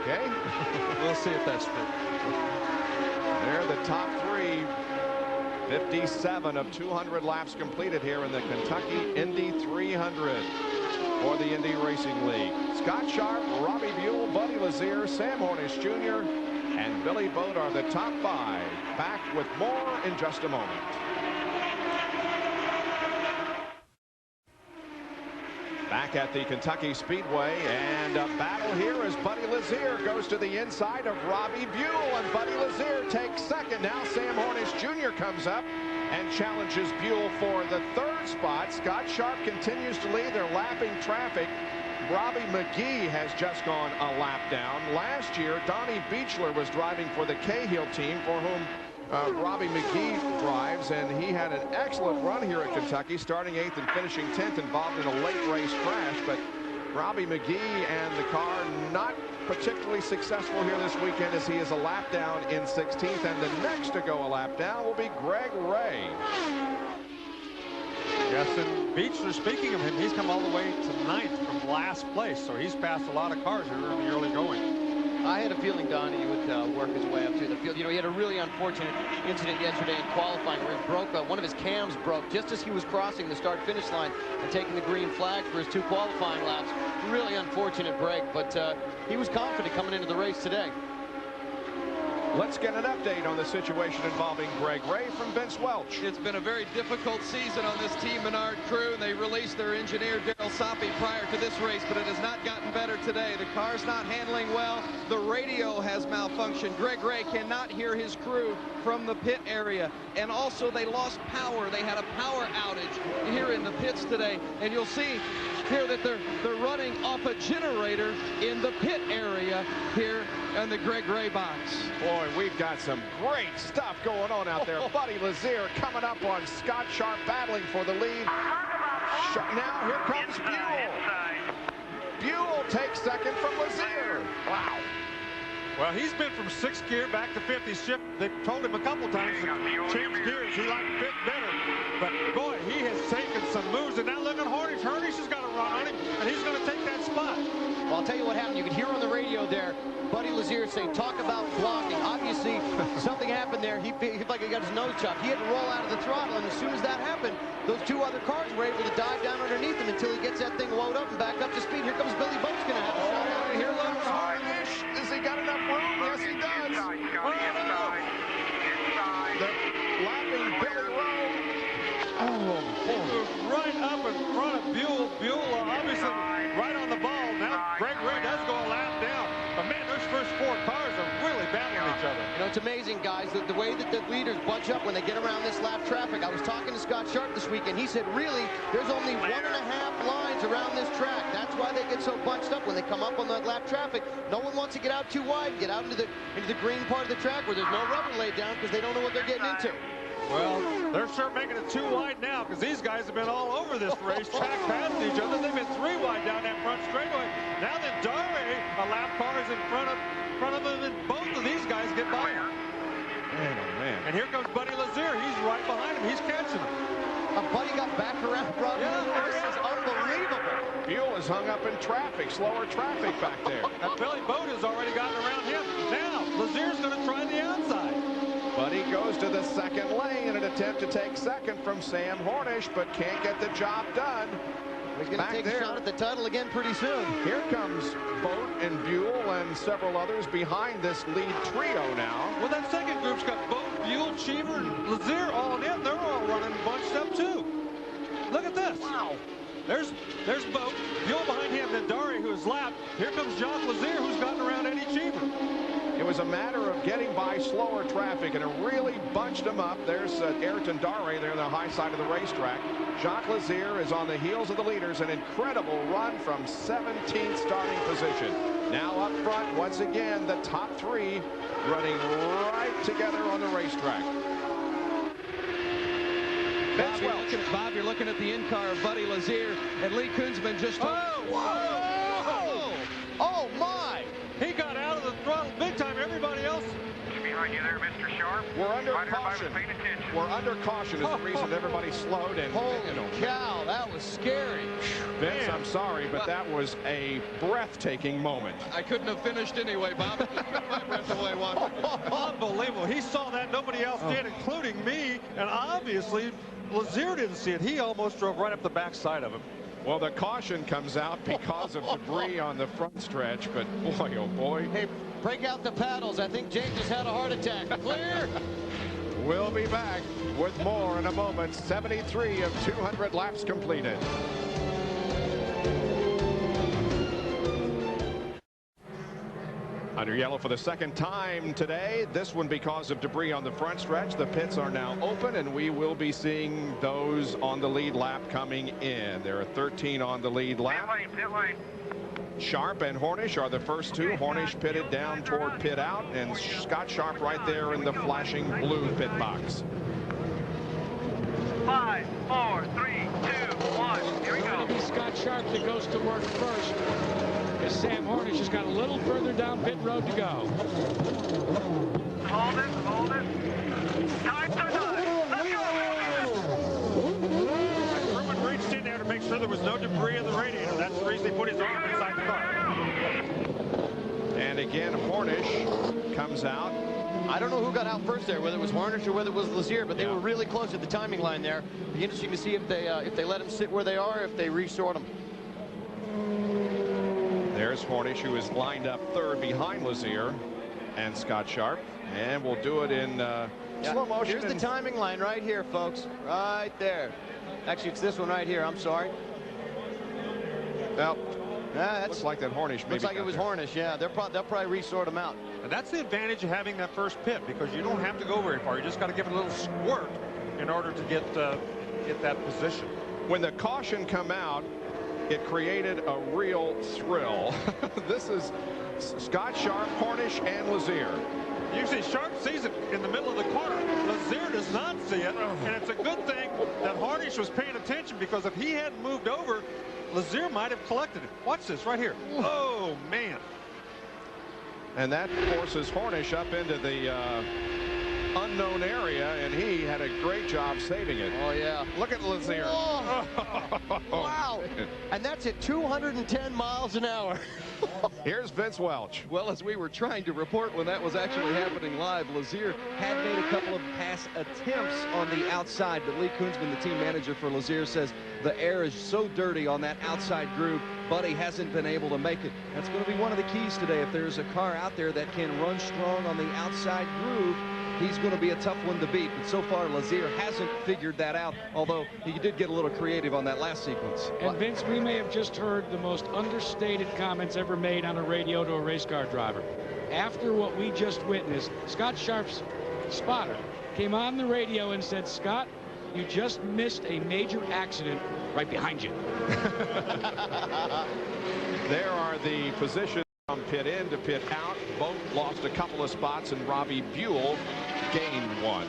Okay. We'll see if that's true. They're the top 3. 57 of 200 laps completed here in the Kentucky Indy 300 for the Indy Racing League. Scott Sharp, Robbie Buell, Buddy Lazier, Sam Hornish Jr., and Billy Boat are the top 5. Back with more in just a moment. Back at the Kentucky Speedway, and a battle here as Buddy Lazier goes to the inside of Robbie Buell, and Buddy Lazier takes second. Now Sam Hornish Jr. comes up and challenges Buell for the 3rd spot. Scott Sharp continues to lead. They're lapping traffic. Robbie McGee has just gone a lap down. Last year, Donnie Beechler was driving for the Cahill team, for whom Robbie McGee drives, and he had an excellent run here at Kentucky, starting 8th and finishing 10th, involved in a late race crash. But Robbie McGee and the car not particularly successful here this weekend, as he is a lap down in 16th, and the next to go a lap down will be Greg Ray. Yes, and Beechler, speaking of him, he's come all the way to 9th from last place, so he's passed a lot of cars here in the early going. I had a feeling Donnie would work his way up through the field. You know, he had a really unfortunate incident yesterday in qualifying where he broke, one of his cams broke just as he was crossing the start-finish line and taking the green flag for his 2 qualifying laps. Really unfortunate break, but he was confident coming into the race today. Let's get an update on the situation involving Greg Ray from Vince Welch. It's been a very difficult season on this Team Menard crew, and they released their engineer, Daryl Soppy, prior to this race, but it has not gotten better today. The car's not handling well. The radio has malfunctioned. Greg Ray cannot hear his crew from the pit area, and also they lost power. They had a power outage here in the pits today, and you'll see here that they're running off a generator in the pit area here in the Greg Ray box. Boy, we've got some great stuff going on out there. Buddy Lazier coming up on Scott Sharp, battling for the lead. Now here comes Buell. Buell takes second from Lazier. Wow. Well, he's been from 6th gear back to 5th. They've told him a couple times to change gears. He liked 5th better. But, boy, he has taken some moves. And now look at Hornish. Hornish has got a run on him, and he's going to take that spot. Well, I'll tell you what happened. You could hear on the radio there, Buddy Lazier saying, talk about blocking. Obviously, something happened there. He like he got his nose chopped. He had to roll out of the throttle, and as soon as that happened, those 2 other cars were able to dive down underneath him until he gets that thing loaded up and back up to speed. Here comes Billy Boat's going to have a shot. And here comes Hornish. Has he got enough room? Yes, he does. They're lapping Billy Rowe. Oh, boy. He was right up in front of Buell. Buell obviously right on the ball. Now Greg Ray does go a lap down. But man, those first 4 cars are really battling each other. You know, it's amazing guys, the way that the leaders bunch up when they get around this lap traffic. I was talking to Scott Sharp this weekend. He said, really, there's only 1.5 lines around this track. That's why they get so bunched up when they come up on that lap traffic. No one wants to get out too wide, get out into the green part of the track where there's no rubber laid down because they don't know what they're getting into. Well, they're sure making it too wide now because these guys have been all over this race, track past each other. They've been 3 wide down that front straightaway. Now that Dare, a lap car, is in front of them, and both of these guys get by him. Man, oh man. And here comes Buddy Lazier. He's right behind him. He's catching him. Buddy got back around, Robbie. Yeah, this is unbelievable. Buell is hung up in traffic, slower traffic back there. That Billy Boat has already gotten around him. Now, Lazier's going to try the outside. Buddy goes to the second lane in an attempt to take second from Sam Hornish, but can't get the job done. He's going to take a shot at the title again pretty soon. Here comes Boat and Buell and several others behind this lead trio now. Well, that second group's got Boat, Buell, Cheever, and Lazier all in. They're all running bunched up, too. Look at this. Wow. There's Boat, Buell behind him, then Dari, who is lapped. Here comes Jacques Lazier, who's gotten around Eddie Cheever. It was a matter of getting by slower traffic, and it really bunched them up. There's Ayrton Dare there on the high side of the racetrack. Jacques Lazier is on the heels of the leaders. An incredible run from 17th starting position. Now up front, once again, the top 3 running right together on the racetrack. Bob, you're looking at the in-car of Buddy Lazier, and Lee Kunzman just... Oh, my! He got out of the throttle big time. Everybody else... Behind you there, Mr. Sharp. We're under caution. We're under caution is the reason everybody slowed. And holy cow, that was scary. Vince, I'm sorry, but that was a breathtaking moment. I couldn't have finished anyway, Bob. My breath away, Unbelievable. He saw that. Nobody else did, including me. And obviously, Lazier didn't see it. He almost drove right up the backside of him. Well, the caution comes out because of debris on the front stretch, but boy, oh boy. Hey, break out the paddles. I think James just had a heart attack. Clear. We'll be back with more in a moment. 73 of 200 laps completed. Under yellow for the second time today. This one because of debris on the front stretch. The pits are now open, and we will be seeing those on the lead lap coming in. There are 13 on the lead lap. Pit lane. Sharp and Hornish are the first 2. Hornish pitted down toward pit out, and Scott Sharp right there in the flashing blue pit box. 5, 4, 3, 2, 1. Here we go. It'll be Scott Sharp that goes to work first, as Sam Hornish has got a little further down pit road to go. Hold it, hold it. Times are done. Let's go. Truman reached in there to make sure there was no debris in the radiator. That's the reason he put his arm inside the car. And again, Hornish comes out. I don't know who got out first there, whether it was Hornish or whether it was Lazier, but they were really close at the timing line there. It'll be interesting to see if they let them sit where they are, if they resort them. There's Hornish, who is lined up third behind Lazier and Scott Sharp, and we'll do it in slow motion. Here's the timing line right here, folks, right there. Actually, it's this one right here. I'm sorry. Well, looks like that Hornish. Looks like it was Hornish. Yeah, they'll probably resort them out. And that's the advantage of having that first pit, because you don't have to go very far. You just got to give it a little squirt in order to get that position. When the caution come out, it created a real thrill. This is Scott Sharp, Hornish, and Lazier. Usually Sharp sees it in the middle of the corner. Lazier does not see it, and it's a good thing that Hornish was paying attention, because if he hadn't moved over, Lazier might have collected it. Watch this right here. Oh, man. And that forces Hornish up into the unknown area, and he had a great job saving it. Oh, yeah. Look at Lazier. Oh. Wow. And that's at 210 miles an hour. Here's Vince Welch. Well, as we were trying to report when that was actually happening live, Lazier had made a couple of pass attempts on the outside, but Lee Kunzman, the team manager for Lazier, says the air is so dirty on that outside groove, Buddy hasn't been able to make it. That's going to be one of the keys today. If there's a car out there that can run strong on the outside groove, he's going to be a tough one to beat. But so far, Lazier hasn't figured that out, although he did get a little creative on that last sequence. And Vince, we may have just heard the most understated comments ever made on a radio to a race car driver. After what we just witnessed, Scott Sharp's spotter came on the radio and said, Scott, you just missed a major accident right behind you. There are the positions from pit in to pit out. Both lost a couple of spots, and Robbie Buell gained one.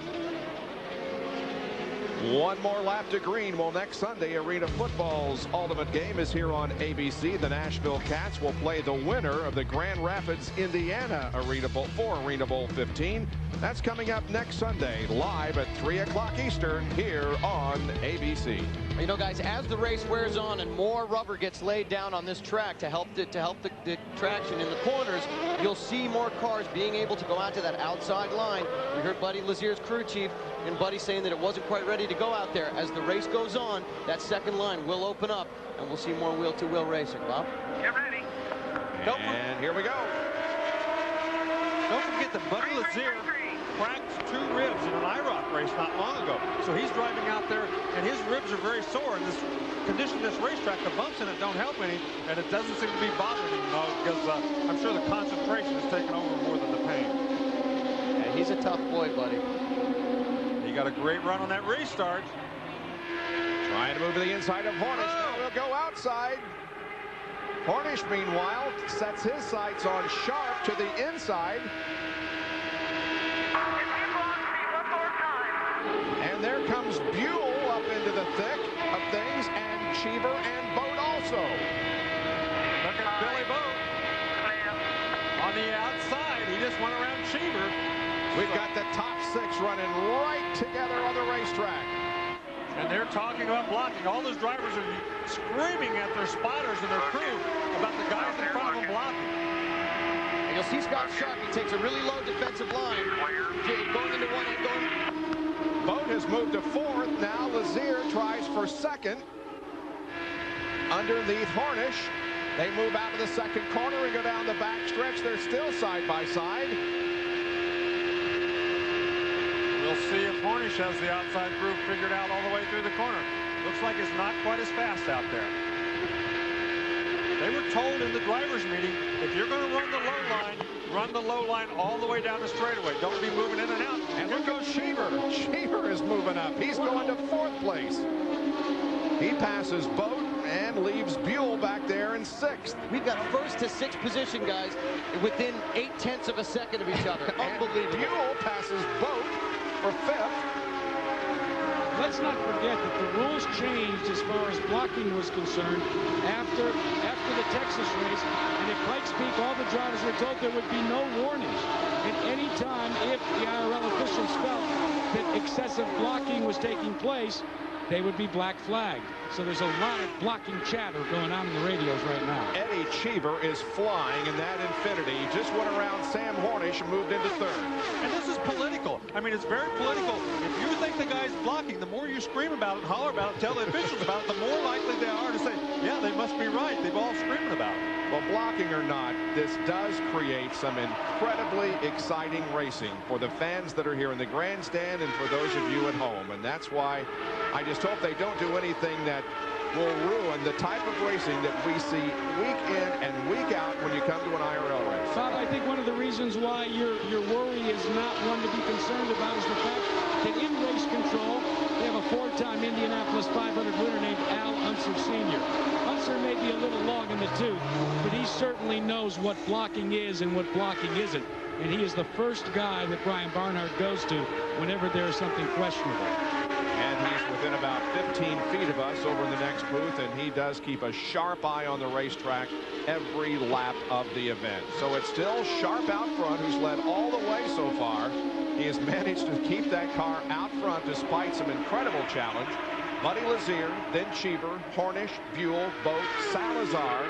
One more lap to green. Well, next Sunday, Arena Football's ultimate game is here on ABC. The Nashville Cats will play the winner of the Grand Rapids, Indiana Arena Bowl for Arena Bowl 15. That's coming up next Sunday, live at 3 o'clock Eastern here on ABC. You know, guys, as the race wears on and more rubber gets laid down on this track to help the traction in the corners, you'll see more cars being able to go out to that outside line. We heard Buddy Lazier's crew chief and Buddy saying that it wasn't quite ready to go out there. As the race goes on, that second line will open up, and we'll see more wheel-to-wheel racing. Bob? Get ready. And here we go. Don't forget that Buddy Lazier cracked 2 ribs in an IROC race not long ago. So he's driving out there, and his ribs are very sore. In this condition, this racetrack, the bumps in it don't help any, and it doesn't seem to be bothering him, though, because I'm sure the concentration is taking over more than the pain. Yeah, he's a tough boy, buddy. He got a great run on that restart. Trying to move to the inside of Hornish. Now we'll go outside. Hornish, meanwhile, sets his sights on Sharp to the inside. And there comes Buell up into the thick of things, and Cheever and Boat also. Look at Billy Boat on the outside. He just went around Cheever. We've got the top 6 running right together on the racetrack. And they're talking about blocking. All those drivers are screaming at their spotters and their crew about the guys in front of them blocking. And you'll see Scott Sharp. He takes a really low defensive line, going into one and going. Boat has moved to 4th. Now Lazier tries for 2nd. Underneath Hornish. They move out of the second corner and go down the back stretch. They're still side by side. We'll see if Hornish has the outside groove figured out all the way through the corner. Looks like it's not quite as fast out there. They were told in the driver's meeting, if you're going to run the low line all the way down the straightaway. Don't be moving in and out. And here goes Cheever. Cheever is moving up. He's going to 4th place. He passes Boat and leaves Buell back there in 6th. We've got 1st to 6th position, guys, within 0.8 of a second of each other. Unbelievable. Buell passes Boat for 5th. Let's not forget that the rules changed as far as blocking was concerned after the Texas race. And at Pikes Peak, all the drivers were told there would be no warnings. At any time, if the IRL officials felt that excessive blocking was taking place, they would be black flagged. So there's a lot of blocking chatter going on in the radios right now. Eddie Cheever is flying in that Infinity. Just went around Sam Hornish and moved into 3rd. And this is political. I mean, it's very political. If you think the guy's blocking, the more you scream about it and holler about it, tell the officials about it, the more likely they are to say, yeah, they must be right. They've all screaming about it. Well, blocking or not, this does create some incredibly exciting racing for the fans that are here in the grandstand and for those of you at home. And that's why I just hope they don't do anything that will ruin the type of racing that we see week in and week out when you come to an IRL race. Bob, I think one of the reasons why your worry is not one to be concerned about is the fact that in race control, they have a 4-time Indianapolis 500 winner named Al Unser Sr. Unser may be a little long in the tooth, but he certainly knows what blocking is and what blocking isn't. And he is the first guy that Brian Barnhart goes to whenever there is something questionable. And he's within about 15 feet of us over in the next booth, and he does keep a sharp eye on the racetrack every lap of the event. So it's still Sharp out front, who's led all the way so far. He has managed to keep that car out front despite some incredible challenge. Buddy Lazier, then Cheever, Hornish, Buell, Boat, Salazar,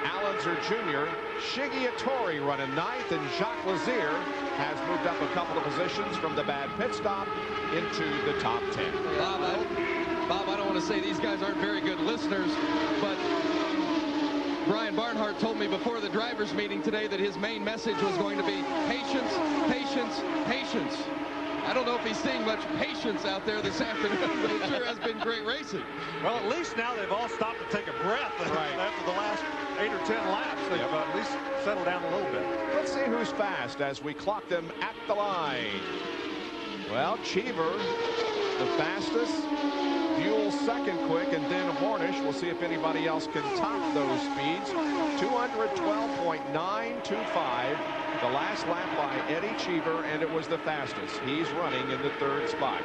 Allenser Jr., Shiggy Attori running 9th, and Jacques Lazier has moved up a couple of positions from the bad pit stop into the top 10. Bob, I don't want to say these guys aren't very good listeners, but Brian Barnhart told me before the drivers' meeting today that his main message was going to be patience, patience, patience. I don't know if he's seeing much patience out there this afternoon, but it sure has been great racing. Well, at least now they've all stopped to take a breath after the last 8 or 10 laps. They've at least settled down a little bit. Let's see who's fast as we clock them at the line. Well, Cheever, the fastest. Buell second quick, and then Hornish. We'll see if anybody else can top those speeds. 212.925. The last lap by Eddie Cheever, and it was the fastest. He's running in the third spot.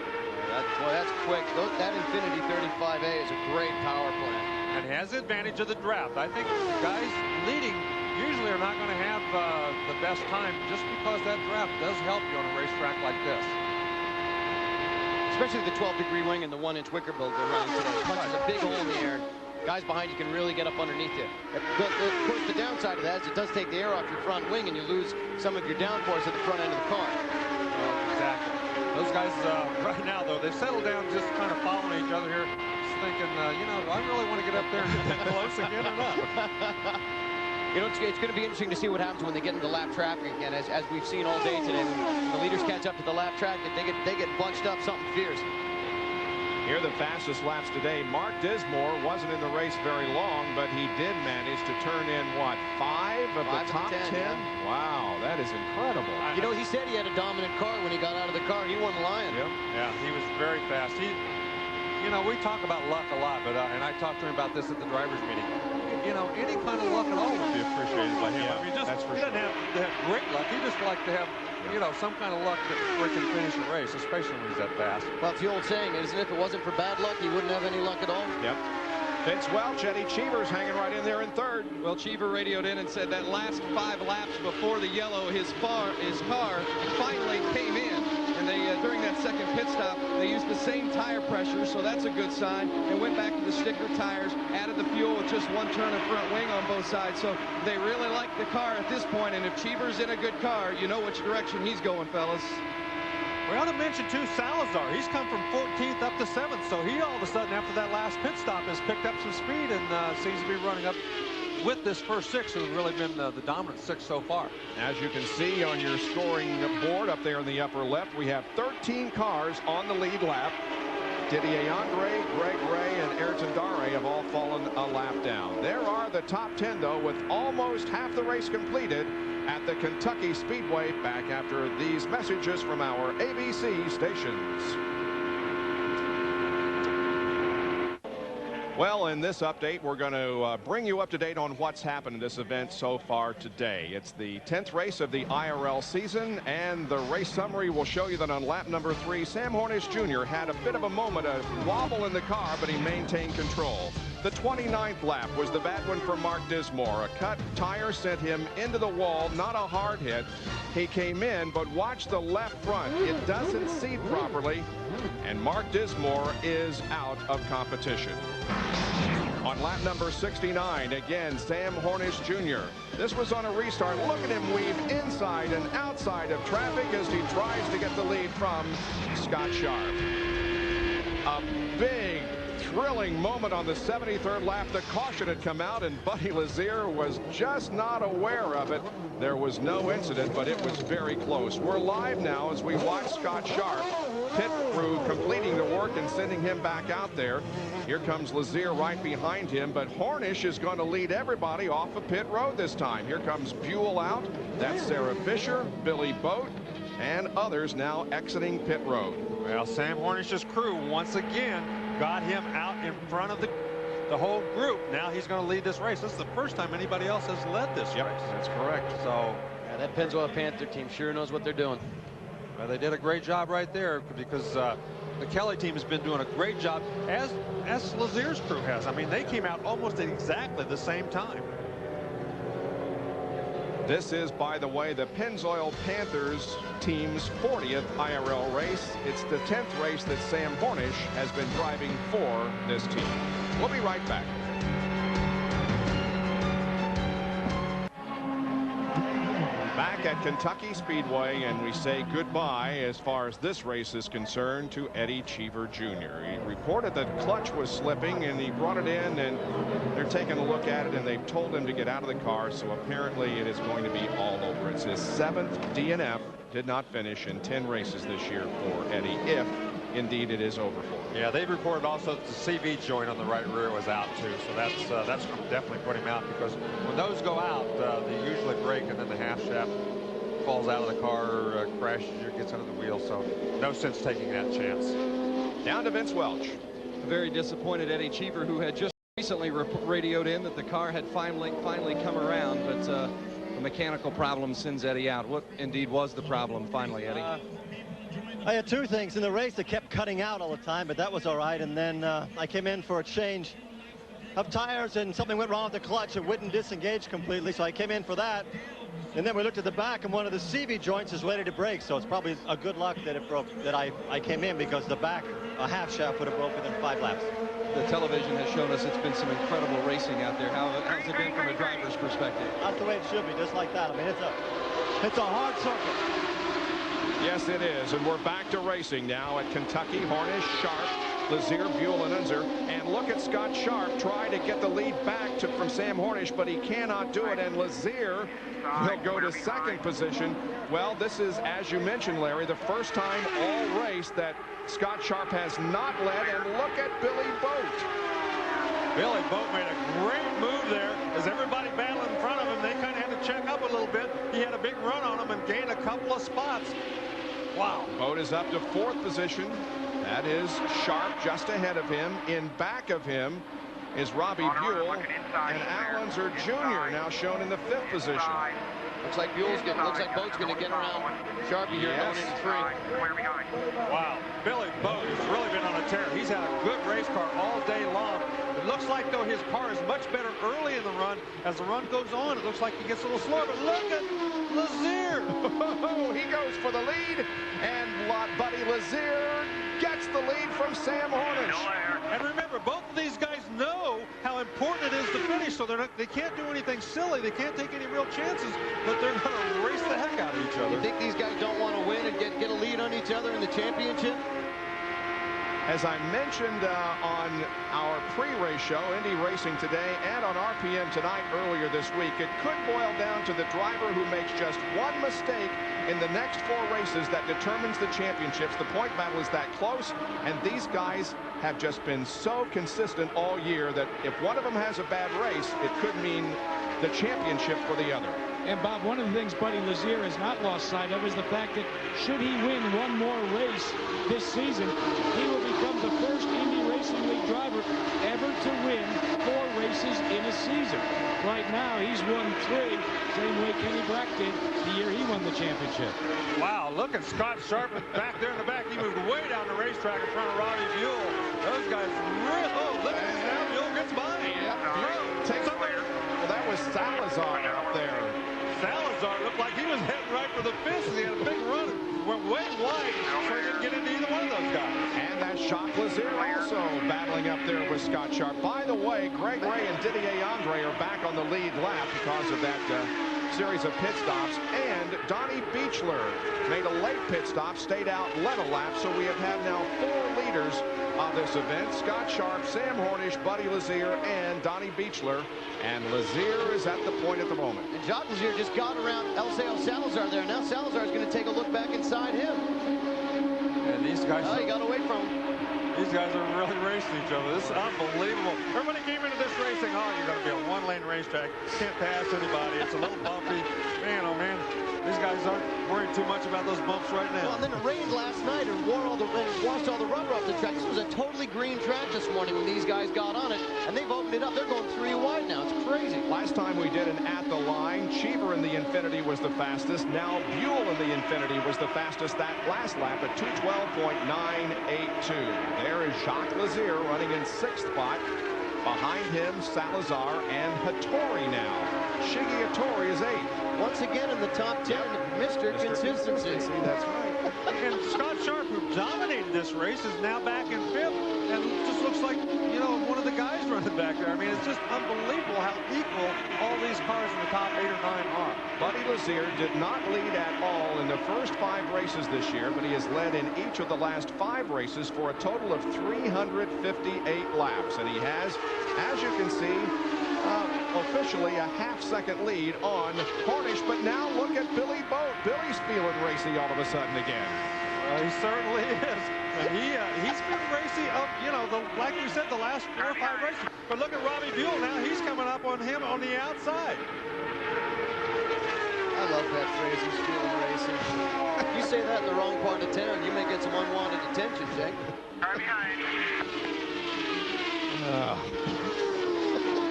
Boy, that's quick. That Infinity 35A is a great power plant. And has the advantage of the draft. I think guys leading usually are not going to have the best time, just because that draft does help you on a racetrack like this. Especially the 12-degree wing and the 1-inch wicker build they're running today. It punches a big hole in the air. Guys behind you can really get up underneath you. Of course, the downside of that is it does take the air off your front wing, and you lose some of your downforce at the front end of the car. Exactly. Those guys right now, though, they've settled down, just kind of following each other here, just thinking, you know, I really want to get up there and get close again or not. You know, it's going to be interesting to see what happens when they get into lap traffic again, as we've seen all day today. When the leaders catch up to the lap track, they get bunched up, something fierce. Here the fastest laps today. Mark Dismore wasn't in the race very long, but he did manage to turn in, what, 5 of the top 10? Yeah. Wow, that is incredible. You know, he said he had a dominant car when he got out of the car. He won the Lion. Yep. Yeah, he was very fast. You know, we talk about luck a lot, but and I talked to him about this at the drivers' meeting. You know, any kind of luck at all would be appreciated by him. Yeah, I mean, just that's for he sure. doesn't have to have great luck. He just like to have, you know, some kind of luck to freaking finish a race, especially when he's that fast. Well, it's the old saying, isn't it? If it wasn't for bad luck, he wouldn't have any luck at all. Yep. Vince Welch, Eddie Cheever's hanging right in there in third. Well, Cheever radioed in and said that last 5 laps before the yellow, his car finally came in. And they, during that second pit stop, they used the same tire pressure, so that's a good sign. They went back to the sticker tires, added the fuel with just one turn of front wing on both sides. So they really like the car at this point. And if Cheever's in a good car, you know which direction he's going, fellas. We ought to mention, too, Salazar. He's come from 14th up to 7th, so he all of a sudden, after that last pit stop, has picked up some speed and seems to be running up with this first 6, who have really been the dominant 6 so far. As you can see on your scoring board up there in the upper left, we have 13 cars on the lead lap. Didier Andre, Greg Ray, and Ayrton Dare have all fallen a lap down. There are the top 10, though, with almost half the race completed at the Kentucky Speedway, back after these messages from our ABC stations. Well, in this update, we're going to bring you up to date on what's happened in this event so far today. It's the 10th race of the IRL season, and the race summary will show you that on lap number 3, Sam Hornish Jr. had a bit of a moment, a wobble in the car, but he maintained control. The 29th lap was the bad one for Mark Dismore. A cut tire sent him into the wall, not a hard hit. He came in, but watch the left front. It doesn't seat properly, and Mark Dismore is out of competition. On lap number 69, again, Sam Hornish Jr. This was on a restart. Look at him weave inside and outside of traffic as he tries to get the lead from Scott Sharp. A big, thrilling moment on the 73rd lap. The caution had come out, and Buddy Lazier was just not aware of it. There was no incident, but it was very close. We're live now as we watch Scott Sharp, pit crew completing the work and sending him back out there. Here comes Lazier right behind him, but Hornish is going to lead everybody off of pit road this time. Here comes Buell out. That's Sarah Fisher, Billy Boat, and others now exiting pit road. Well, Sam Hornish's crew once again got him out in front of the whole group. Now he's going to lead this race. This is the first time anybody else has led this race. That's correct. So yeah, that Pennzoil Panther team sure knows what they're doing. Well, they did a great job right there, because the Kelly team has been doing a great job, as Lazier's crew has. I mean, they came out almost at exactly the same time. This is, by the way, the Pennzoil Panthers team's 40th IRL race. It's the 10th race that Sam Hornish has been driving for this team. We'll be right back. Back at Kentucky Speedway, and we say goodbye as far as this race is concerned to Eddie Cheever Jr. He reported that clutch was slipping, and he brought it in, and they're taking a look at it, and they've told him to get out of the car, so apparently it is going to be all over. It's his 7th DNF. Did not finish in 10 races this year for Eddie, if indeed it is over for him. Yeah, they've reported also that the CV joint on the right rear was out too, so that's going to definitely put him out, because when those go out, they usually break, and then the half shaft falls out of the car or crashes or gets under the wheel. So no sense taking that chance. Down to Vince Welch. Very disappointed Eddie Cheever, who had just recently radioed in that the car had finally come around, but a mechanical problem sends Eddie out. What indeed was the problem finally, Eddie? I had two things in the race that kept cutting out all the time, but that was all right. And then I came in for a change of tires, and something went wrong with the clutch. It wouldn't disengage completely, so I came in for that. And then we looked at the back, and one of the CV joints is ready to break, so it's probably a good luck that it broke, that I came in, because the back, a half shaft would have broke within 5 laps. The television has shown us it's been some incredible racing out there. How's it been from a driver's perspective? That's the way it should be, just like that. I mean, it's a hard circuit. Yes, it is, and we're back to racing now at Kentucky. Hornish, Sharp, Lazier, Buell, and Unser. And look at Scott Sharp try to get the lead back from Sam Hornish, but he cannot do it. And Lazier will go to second position. Well, this is, as you mentioned, Larry, the first time all race that Scott Sharp has not led. And look at Billy Boat. Billy Boat made a great move there. As everybody battled in front of him, they kind of had to check up a little bit. He had a big run on him and gained a couple of spots. Wow. Boat is up to fourth position. That is Sharp just ahead of him. In back of him is Robbie Buell, and Al Unser Jr. now shown in the fifth position. Looks like Boat's going to get around Sharpie here going into 3. Wow. Billy Boat has really been on a tear. He's had a good race car all day long. It looks like, though, his car is much better early in the run. As the run goes on, it looks like he gets a little slower. But look at Lazier. He goes for the lead, and Buddy Lazier gets the lead from Sam Hornish. And remember, both of these guys know how important it is to finish, so they can't do anything silly. They can't take any real chances, but they're going to race the heck out of each other. You think these guys don't want to win and get a lead on each other in the championship? As I mentioned on our pre-race show, Indy Racing Today, and on RPM tonight earlier this week, it could boil down to the driver who makes just one mistake in the next 4 races that determines the championships. The point battle is that close, and these guys have just been so consistent all year that if one of them has a bad race, it could mean the championship for the other. And Bob, one of the things Buddy Lazier has not lost sight of is the fact that should he win one more race this season, he will become the first Indy Racing League driver ever to win 4 races in a season. Right now, he's won 3, same way Kenny Brack did the year he won the championship. Wow, look at Scott Sharp back there in the back. He moved way down the racetrack in front of Robbie Buell. Those guys really, look at this now. Buell gets by. Well, that was Salazar out there. Salazar looked like he was heading right for the fences. He had a big run and went way wide, so he didn't get into either one of those guys. And that Jacques Lazier also battling up there with Scott Sharp. By the way, Greg Ray and Didier Andre are back on the lead lap because of that series of pit stops. And Donnie Beechler made a late pit stop, stayed out, led a lap. So we have had now 4 leaders on this event: Scott Sharp, Sam Hornish, Buddy Lazier, and Donnie Beechler. And Lazier is at the point at the moment. And Jacques Lazier just got around Eliseo Salazar there. Now Salazar is going to take a look back inside him. And these guys... he got away from him. These guys are really racing each other. This is unbelievable. Everybody came into this racing, you're going to be a 1-lane racetrack. Can't pass anybody. It's a little bumpy. Man, oh man. These guys aren't worried too much about those bumps right now. Well, and then it rained last night and washed all the rubber off the track. This was a totally green track this morning when these guys got on it, and they've opened it up. They're going 3 wide now. It's crazy. Last time we did an at the line, Cheever in the Infinity was the fastest. Now Buell in the Infinity was the fastest that last lap at 2:12.982. There is Jacques Lazier running in 6th spot. Behind him, Salazar and Hattori now. Shiggy Hattori is 8th. Once again in the top 10, Mr. Consistency. That's right. And Scott Sharp, who dominated this race, is now back in 5th, and it just looks like, one of the guys running back there. I mean, it's just unbelievable how equal all these cars in the top 8 or 9 are. Buddy Lazier did not lead at all in the first 5 races this year, but he has led in each of the last 5 races for a total of 358 laps. And he has, as you can see, officially a half-second lead on Hornish. But now look at Billy Boat. Billy's feeling racy all of a sudden again. Well, he certainly is. And he's been racy up, like we said, the last 4 or 5 races. But look at Robbie Buell now. He's coming up on him on the outside. love that phrase, he's feeling racing. If you say that in the wrong part of town, you may get some unwanted attention, Jake.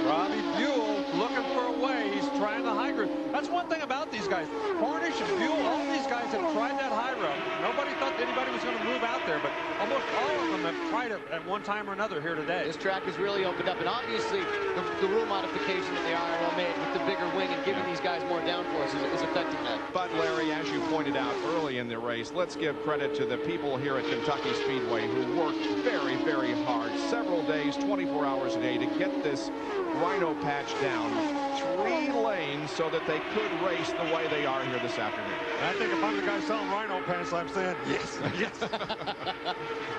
Robbie Buell looking for a way. He's trying the high road. That's one thing about these guys. Cornish and Buell, all these guys have tried that high road. Nobody thought anybody was going to move out there, but almost all of them have tried it at one time or another here today. This track has really opened up, and obviously the rule modification that the IRL made with the bigger wing and giving these guys more downforce is affecting that. But Larry, as you pointed out early in the race, let's give credit to the people here at Kentucky Speedway who worked very, very hard, several days, 24 hours a day, to get this Rhino patch down 3 lanes so that they could race the way they are here this afternoon. And I think if I'm the guy selling Rhino pants, I'm saying yes, yes.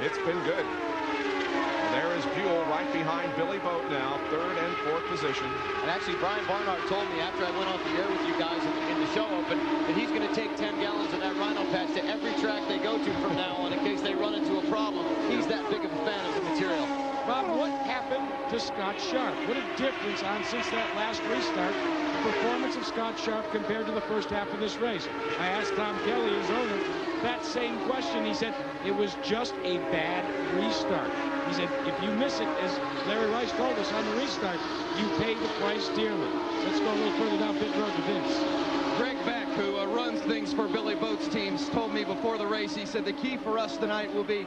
It's been good. Well, there is Buell right behind Billy Boat now, 3rd and 4th position. And actually, Brian Barnhart told me after I went off the air with you guys in the show open that he's going to take 10 gallons of that Rhino patch to every track they go to from now on in case they run into a problem. He's that big of a fan of the material. Bob, what happened to Scott Sharp? What a difference since that last restart, the performance of Scott Sharp compared to the first half of this race. I asked Tom Kelly, his owner, that same question. He said it was just a bad restart. He said if you miss it, as Larry Rice told us on the restart, you pay the price dearly. Let's go a little further down pit road to Vince. Greg Beck, who runs things for Billy Boat's teams, told me before the race, he said the key for us tonight will be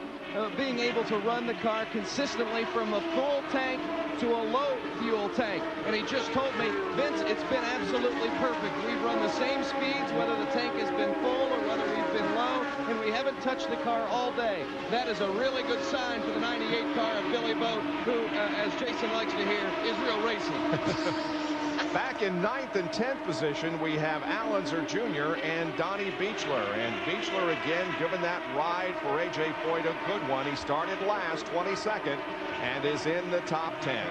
being able to run the car consistently from a full tank to a low fuel tank. And he just told me, Vince, it's been absolutely perfect. We've run the same speeds, whether the tank has been full or whether we've been low, and we haven't touched the car all day. That is a really good sign for the 98 car of Billy Boat, who, as Jason likes to hear, is real racing. Back in 9th and 10th position, we have Lazier Jr. and Donnie Beechler. And Beechler again given that ride for A.J. Foyt a good one. He started last, 22nd, and is in the top 10.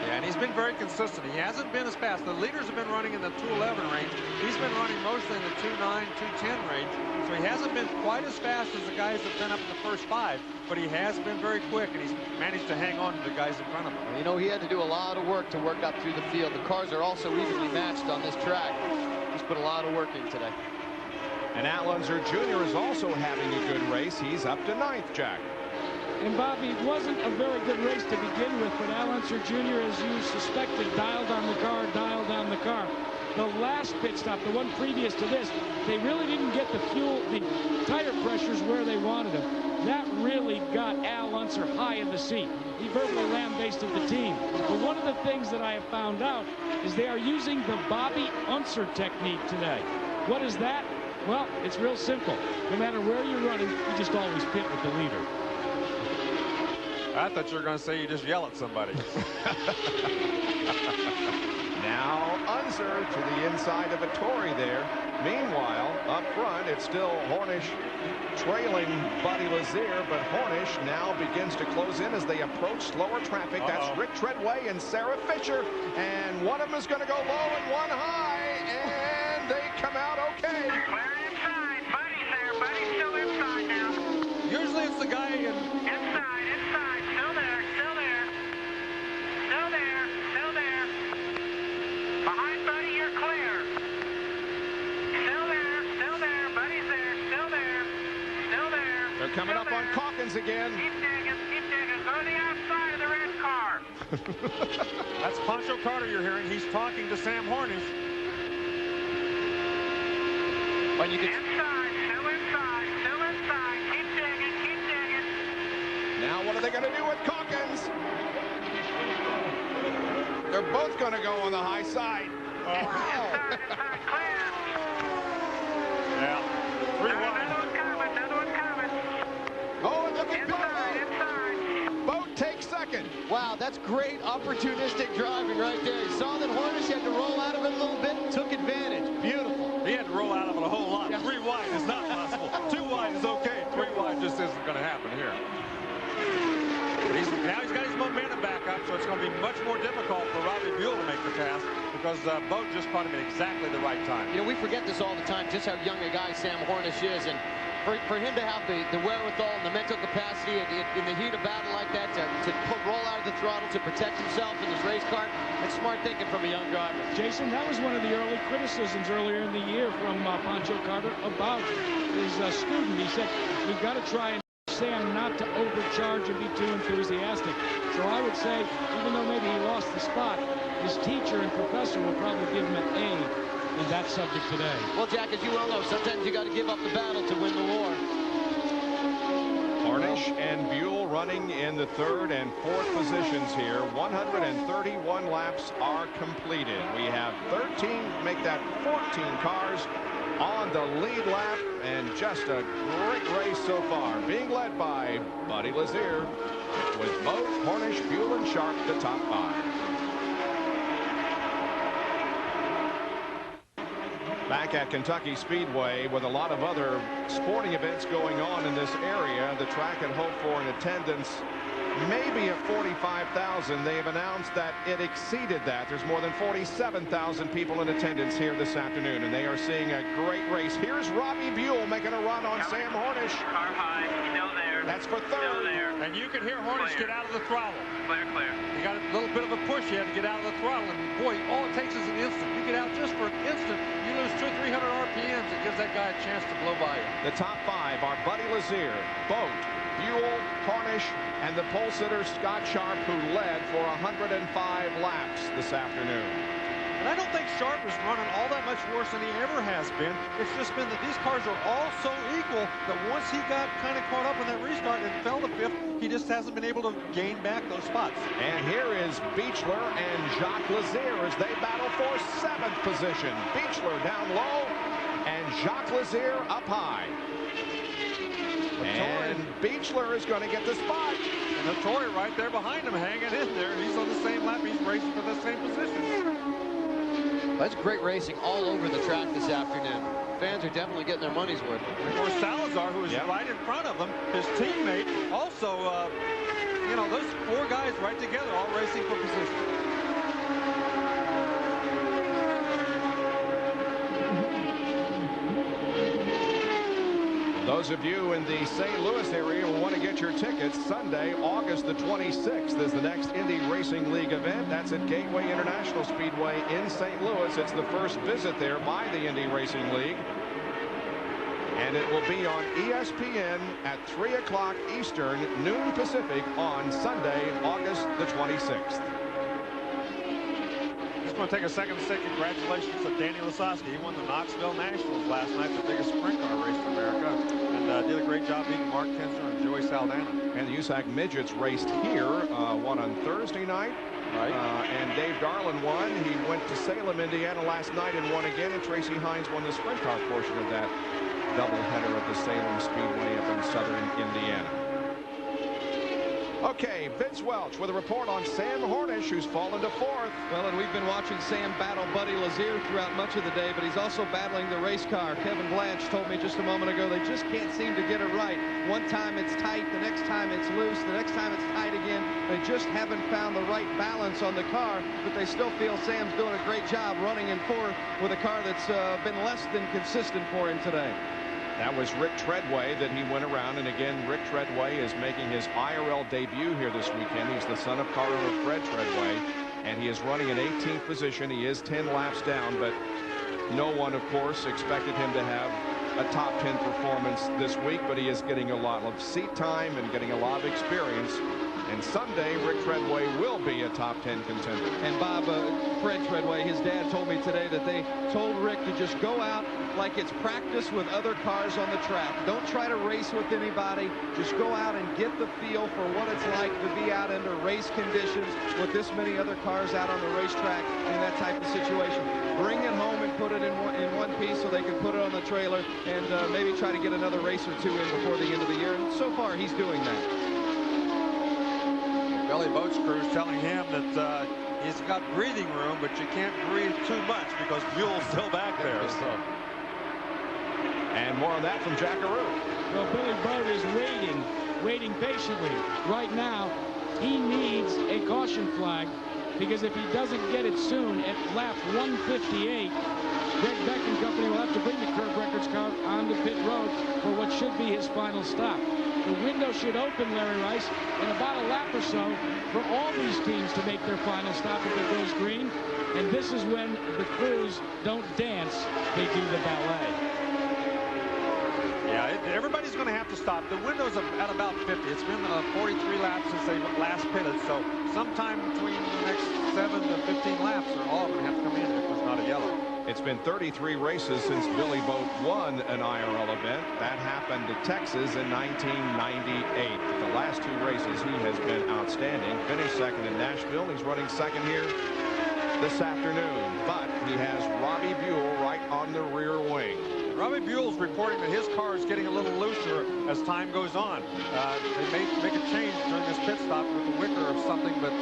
Yeah, and he's been very consistent. He hasn't been as fast. The leaders have been running in the 211 range. He's been running mostly in the 209, 210 range. So he hasn't been quite as fast as the guys that have been up in the first 5, but he has been very quick, and he's managed to hang on to the guys in front of him. You know, he had to do a lot of work to work up through the field. The cars are also evenly matched on this track. He's put a lot of work in today. And Lazier Jr. is also having a good race. He's up to 9th, Jack. And Bobby, it wasn't a very good race to begin with, but Lazier Jr., as you suspected, dialed on the car. The last pit stop, the one previous to this, they really didn't get the tire pressures where they wanted them. That really got Al Unser high in the seat. He verbally lambasted the team. But one of the things that I have found out is they are using the Bobby Unser technique today. What is that? Well, it's real simple. No matter where you're running, you just always pit with the leader. I thought you were going to say you just yell at somebody. Now Unser to the inside of Vittori there. Meanwhile, up front, it's still Hornish trailing Buddy Lazier, but Hornish now begins to close in as they approach slower traffic. That's Rick Treadway and Sarah Fisher, and one of them is going to go low and one high, and they come out okay. Clear inside. Buddy's there. Buddy's still inside now. Usually it's the guy in... Inside. Still there. Behind Buddy, you're clear. Still there. Buddy's there. Still there. They're coming up on Calkins again. Keep digging. Go to the outside of the red car. That's Pancho Carter you're hearing. He's talking to Sam Hornish. When you get Still inside. Keep digging. Now what are they going to do with Calkins? They're both going to go on the high side. Inside, clear. Yeah. Another one coming. Oh, and look at Inside. Boat takes second. Wow, that's great opportunistic driving right there. He saw that Hornish had to roll out of it a little bit and took advantage. Beautiful. He had to roll out of it a whole lot. 3 wide is not possible. 2 wide is okay. 3 wide just isn't going to happen here. Now he's got his momentum back up, so it's going to be much more difficult for Robbie Buell to make the pass because Boat just caught him at exactly the right time. You know, we forget this all the time, just how young a guy Sam Hornish is. And for him to have the wherewithal and the mental capacity in the heat of battle like that to roll out of the throttle to protect himself in this race car, that's smart thinking from a young driver. Jason, that was one of the early criticisms earlier in the year from Pancho Carter about his student. He said, we've got to try and Sam not to overcharge and be too enthusiastic. So I would say, even though maybe he lost the spot, his teacher and professor will probably give him an A in that subject today. Well, Jack, as you well know, sometimes you got to give up the battle to win the war. Harnish and Buell running in the third and fourth positions here. 131 laps are completed. We have 13, make that 14 cars on the lead lap, and just a great race so far, being led by Buddy Lazier, with both Harnish, Buell, and Sharp the top 5. Back at Kentucky Speedway with a lot of other sporting events going on in this area, the track had hoped for an attendance maybe at 45,000. They have announced that it exceeded that. There's more than 47,000 people in attendance here this afternoon, and they are seeing a great race. Here's Robbie Buell making a run on Sam Harnish. Car high, still there. That's for third. Still there. And you can hear Harnish get out of the throttle. Clear, clear. He got a little bit of a push. He had to get out of the throttle. And boy, all it takes is an instant. You get out just for an instant, you lose 200-300 RPMs. It gives that guy a chance to blow by you. The top 5 are Buddy Lazier, Boat, Buell, Harnish, and the pole sitter Scott Sharp, who led for 105 laps this afternoon. And I don't think Sharp is running all that much worse than he ever has been. It's just been that these cars are all so equal that once he got kind of caught up in that restart and fell to 5th, he just hasn't been able to gain back those spots. And here is Beechler and Jacques Lazier as they battle for 7th position. Beechler down low and Jacques Lazier up high. And Beechler is going to get the spot. And Notori right there behind him, hanging in there. He's on the same lap. He's racing for the same position. That's great racing all over the track this afternoon. Fans are definitely getting their money's worth. Of course, Salazar, who is right in front of him, his teammate, also, you know, those 4 guys right together, all racing for position. Those of you in the St. Louis area will want to get your tickets. Sunday, August the 26th is the next Indy Racing League event. That's at Gateway International Speedway in St. Louis. It's the first visit there by the Indy Racing League. And it will be on ESPN at 3 o'clock Eastern, noon Pacific on Sunday, August the 26th. Just want to take a second to say congratulations to Danny Lasowski. He won the Knoxville Nationals last night, the biggest sprint car race in America, and did a great job beating Mark Kensner and Joey Saldana. And the USAC Midgets raced here, won on Thursday night. Right. And Dave Darlin won. He went to Salem, Indiana last night and won again. And Tracy Hines won the sprint car portion of that doubleheader at the Salem Speedway up in southern Indiana. Okay, Vince Welch with a report on Sam Harnish, who's fallen to 4th. Well, and we've been watching Sam battle Buddy Lazier throughout much of the day, but he's also battling the race car. Kevin Blanche told me just a moment ago they just can't seem to get it right. One time it's tight, the next time it's loose, the next time it's tight again. They just haven't found the right balance on the car, but they still feel Sam's doing a great job running in 4th with a car that's been less than consistent for him today. That was Rick Treadway that he went around, and again, Rick Treadway is making his IRL debut here this weekend. He's the son of car owner Fred Treadway, and he is running in 18th position. He is 10 laps down, but no one, of course, expected him to have a top 10 performance this week, but he is getting a lot of seat time and getting a lot of experience. And Sunday, Rick Treadway will be a top 10 contender. And Bob, Fred Treadway, his dad told me today that they told Rick to just go out like it's practice with other cars on the track. Don't try to race with anybody. Just go out and get the feel for what it's like to be out under race conditions with this many other cars out on the racetrack in that type of situation. Bring it home and put it in one piece so they can put it on the trailer and maybe try to get another race or 2 in before the end of the year. And so far, he's doing that. Belly Boats crew is telling him that he's got breathing room, but you can't breathe too much because Buell's still back there. So. And more on that from Jackaroo. Well, Billy Boat is waiting patiently. Right now, he needs a caution flag because if he doesn't get it soon at lap 158, Greg Beck and company will have to bring the curb records car onto pit road for what should be his final stop. The window should open, Larry Rice, in about a lap or so for all these teams to make their final stop if it goes green. And this is when the crews don't dance, they do the ballet. Yeah, everybody's going to have to stop. The window's at about 50. It's been 43 laps since they last pitted, so sometime between the next 7 to 15 laps, they're all going to have to come in if there's not a yellow. It's been 33 races since Billy Boat won an IRL event. That happened at Texas in 1998. The last 2 races, he has been outstanding. Finished second in Nashville. He's running second here this afternoon. But he has Robbie Buell right on the rear wing. Robbie Buell's reporting that his car is getting a little looser as time goes on. They may make a change during this pit stop with the wicker or something, but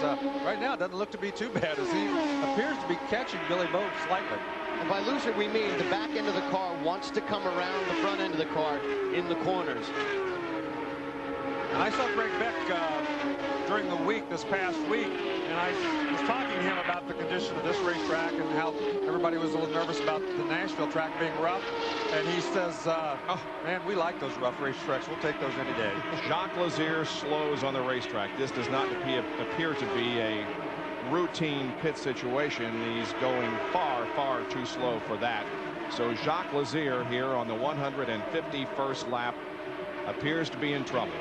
right now it doesn't look to be too bad as he appears to be catching Billy Boat slightly. And by looser, we mean the back end of the car wants to come around the front end of the car in the corners. And I saw Greg Beck during the week, this past week, and I was talking to him about the condition of this racetrack and how everybody was a little nervous about the Nashville track being rough. And he says, oh, man, we like those rough racetracks. We'll take those any day. Jacques Lazier slows on the racetrack. This does not appear to be a routine pit situation. He's going far, far too slow for that. So Jacques Lazier here on the 151st lap appears to be in trouble.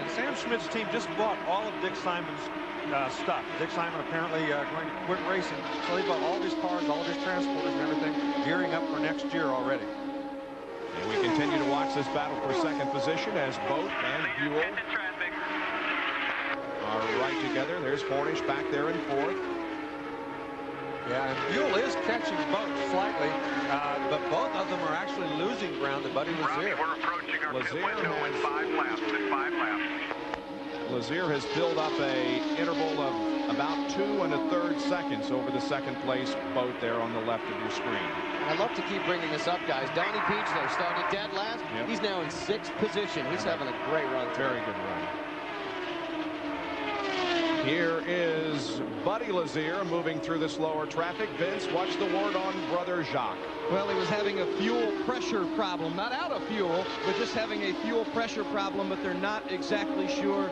And Sam Schmidt's team just bought all of Dick Simon's stuff. Dick Simon apparently going to quit racing. So they bought all of his cars, all of his transporters and everything, gearing up for next year already. And we continue to watch this battle for second position as Boat and Buell are right together. There's Hornish back there in fourth. Yeah, and Buell is catching Boat slightly, but both of them are actually losing ground to Buddy Lazier. We're approaching our pit window in 5 laps. Lazier has built up a interval of about 2 1/3 seconds over the second place Boat there on the left of your screen. I love to keep bringing this up, guys. Donnie Beach, though, started dead last. Yep. He's now in 6th position. He's having a great run. Very good run. Here is Buddy Lazier moving through the slower traffic. Vince, what's the word on brother Jacques? Well, he was having a fuel pressure problem, not out of fuel, but just having a fuel pressure problem, but they're not exactly sure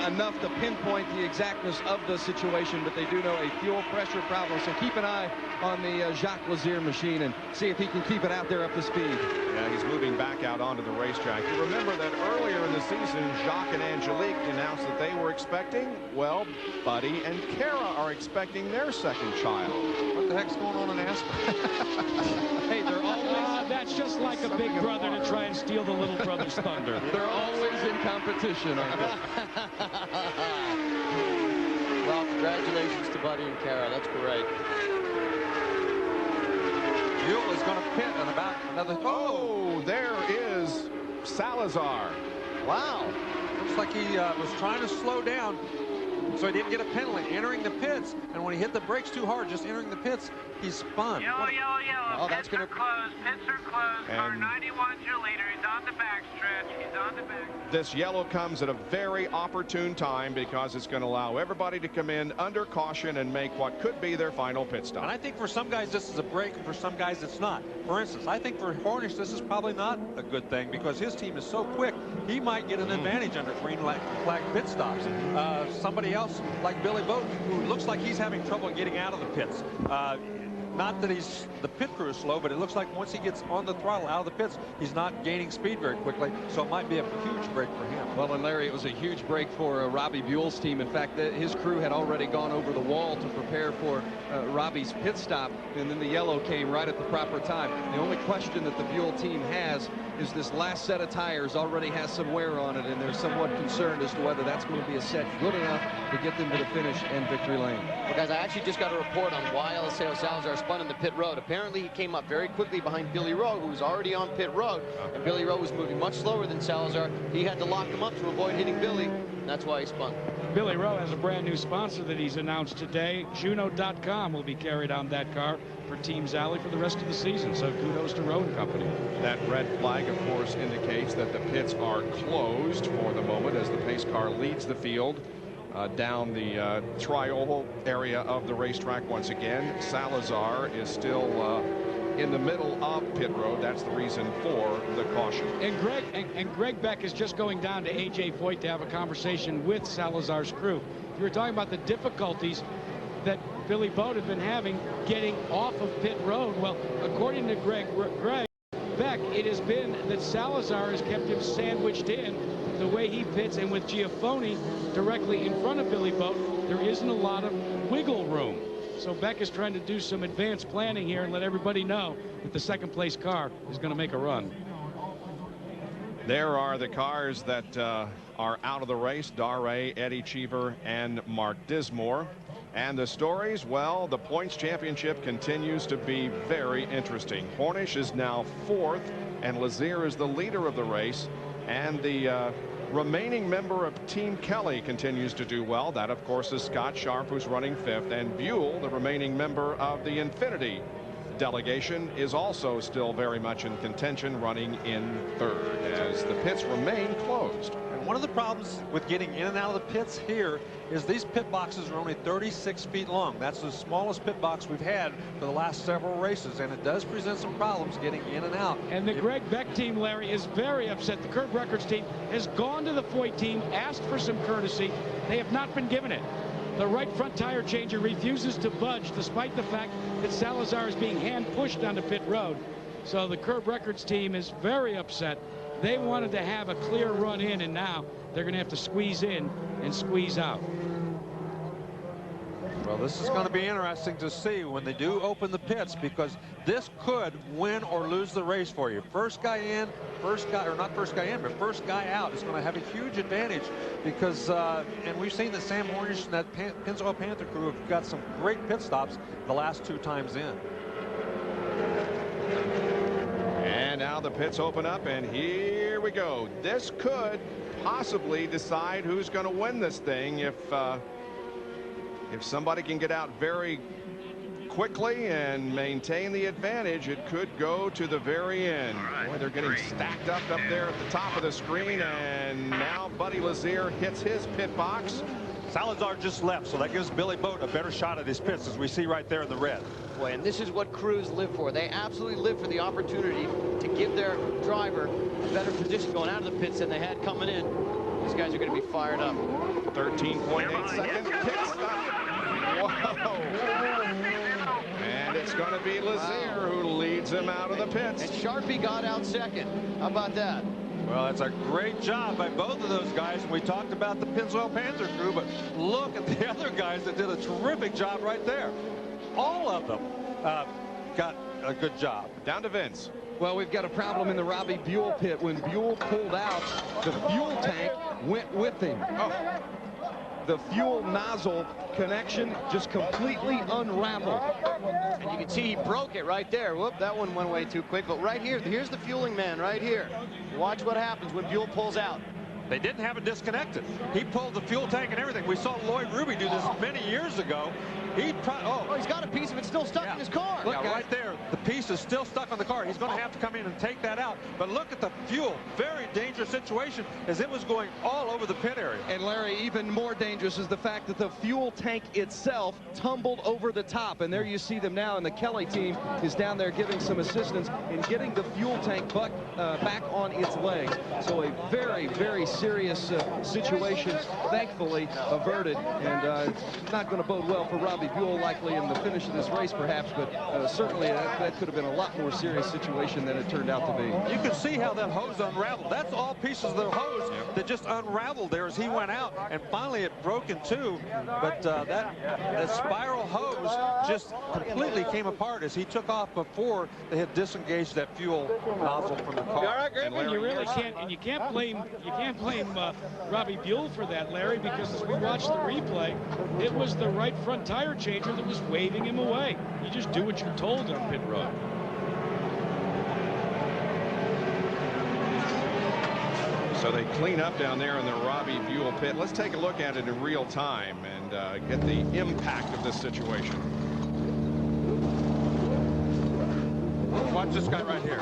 enough to pinpoint the exactness of the situation, but they do know a fuel pressure problem. So keep an eye on the Jacques Lazier machine and see if he can keep it out there up to speed. Yeah, he's moving back out onto the racetrack. You remember that earlier in the season, Jacques and Angelique announced that they were expecting, well, Buddy and Kara are expecting their second child. What the heck's going on in Aspen? Hey, they're always... that's just like a big brother to try and steal the little brother's thunder. They're always in competition, aren't they? Well, congratulations to Buddy and Kara. That's great. Buell is going to pit in about another... Oh, there is Salazar. Wow. Looks like he was trying to slow down, so he didn't get a penalty entering the pits. And when he hit the brakes too hard, just entering the pits, he spun. Yellow. Oh, that's going to... Pits are closed. Car 91's your leader. He's on the backstretch. He's on the back. This yellow comes at a very opportune time because it's going to allow everybody to come in under caution and make what could be their final pit stop. And I think for some guys this is a break, and for some guys it's not. For instance, I think for Hornish this is probably not a good thing because his team is so quick, he might get an advantage under green flag pit stops. Somebody else like Billy Boat, who looks like he's having trouble getting out of the pits. Not that the pit crew is slow, but it looks like once he gets on the throttle out of the pits, he's not gaining speed very quickly, so it might be a huge break for him. Well, and Larry, it was a huge break for Robbie Buell's team. In fact, his crew had already gone over the wall to prepare for Robbie's pit stop, and then the yellow came right at the proper time. The only question that the Buell team has is this last set of tires already has some wear on it, and they're somewhat concerned as to whether that's going to be a set good enough to get them to the finish and victory lane. Well, guys, I actually just got a report on why Eliseo Salazar spun in the pit road. Apparently, he came up very quickly behind Billy Rowe, who was already on pit road, and Billy Rowe was moving much slower than Salazar. He had to lock him up to avoid hitting Billy, and that's why he spun. Billy Rowe has a brand new sponsor that he's announced today. Juno.com will be carried on that car for Team Zally for the rest of the season, so kudos to Rowe and Company. That red flag, of course, indicates that the pits are closed for the moment as the pace car leads the field. down the tri-oval area of the racetrack once again. Salazar is still in the middle of pit road. That's the reason for the caution. And Greg Beck is just going down to A.J. Foyt to have a conversation with Salazar's crew. You were talking about the difficulties that Billy Boat had been having getting off of pit road. Well, according to Greg Beck, it has been that Salazar has kept him sandwiched in the way he pits, and with Giafoni directly in front of Billy Boat, there isn't a lot of wiggle room. So Beck is trying to do some advanced planning here and let everybody know that the second place car is going to make a run. There are the cars that are out of the race: Daré, Eddie Cheever, and Mark Dismore. And the stories, well, the points championship continues to be very interesting. Hornish is now 4th, and Lazier is the leader of the race. And the remaining member of Team Kelly continues to do well. That, of course, is Scott Sharp, who's running 5th. And Buell, the remaining member of the Infinity delegation, is also still very much in contention, running in 3rd as the pits remain closed. And one of the problems with getting in and out of the pits here is these pit boxes are only 36 feet long. That's the smallest pit box we've had for the last several races, and it does present some problems getting in and out. And the Greg Beck team, Larry, is very upset. The Curb Records team has gone to the Foyt team, asked for some courtesy. They have not been given it. The right front tire changer refuses to budge, despite the fact that Salazar is being hand pushed onto pit road. So the Curb Records team is very upset. They wanted to have a clear run in, and now they're going to have to squeeze in and squeeze out. Well, this is going to be interesting to see when they do open the pits, because this could win or lose the race for you. First guy in, first guy, or not first guy in, but first guy out is going to have a huge advantage, because, and we've seen that Sam Hornish and that Pennzoil Panther crew have got some great pit stops the last 2 times in. And now the pits open up, and here we go. This could possibly decide who's going to win this thing if somebody can get out very quickly and maintain the advantage. It could go to the very end. Boy, they're getting stacked up there at the top of the screen, and now Buddy Lazier hits his pit box. Salazar just left, so that gives Billy Boat a better shot at his pits, as we see right there in the red. Boy, and this is what crews live for. They absolutely live for the opportunity to give their driver a better position going out of the pits than they had coming in. These guys are going to be fired up. 13.8 seconds. Pit stop. Whoa. And it's going to be Lazier who leads him out of the pits. And Sharpie got out second. How about that? Well, it's a great job by both of those guys. We talked about the Pennzoil Panther crew, but look at the other guys that did a terrific job right there. All of them got a good job. Down to Vince. Well, we've got a problem in the Robbie Buell pit. When Buell pulled out, the fuel tank went with him. Oh. The fuel nozzle connection just completely unraveled. And you can see he broke it right there. Whoop, that one went way too quick. But right here, here's the fueling man right here. Watch what happens when Buell pulls out. They didn't have it disconnected. He pulled the fuel tank and everything. We saw Lloyd Ruby do this many years ago. He's got a piece of it still stuck in his car. Look, right there, the piece is still stuck on the car. He's going to have to come in and take that out. But look at the fuel. Very dangerous situation, as it was going all over the pit area. And Larry, even more dangerous is the fact that the fuel tank itself tumbled over the top. And there you see them now, and the Kelly team is down there giving some assistance in getting the fuel tank back on its legs. So a very, very serious situation, thankfully averted, and it's not going to bode well for Robbie Buell likely in the finish of this race perhaps, but certainly that could have been a lot more serious situation than it turned out to be. You can see how that hose unraveled. That's all pieces of the hose that just unraveled there as he went out, and finally it broke in two. But that spiral hose just completely came apart as he took off before they had disengaged that fuel nozzle from the car. And you really can't, and you can't blame Robbie Buell for that, Larry, because as we watched the replay, it was the right front tire changer that was waving him away. You just do what you're told on pit road. So they clean up down there in the Robbie Buell pit. Let's take a look at it in real time and get the impact of this situation. Watch this guy right here.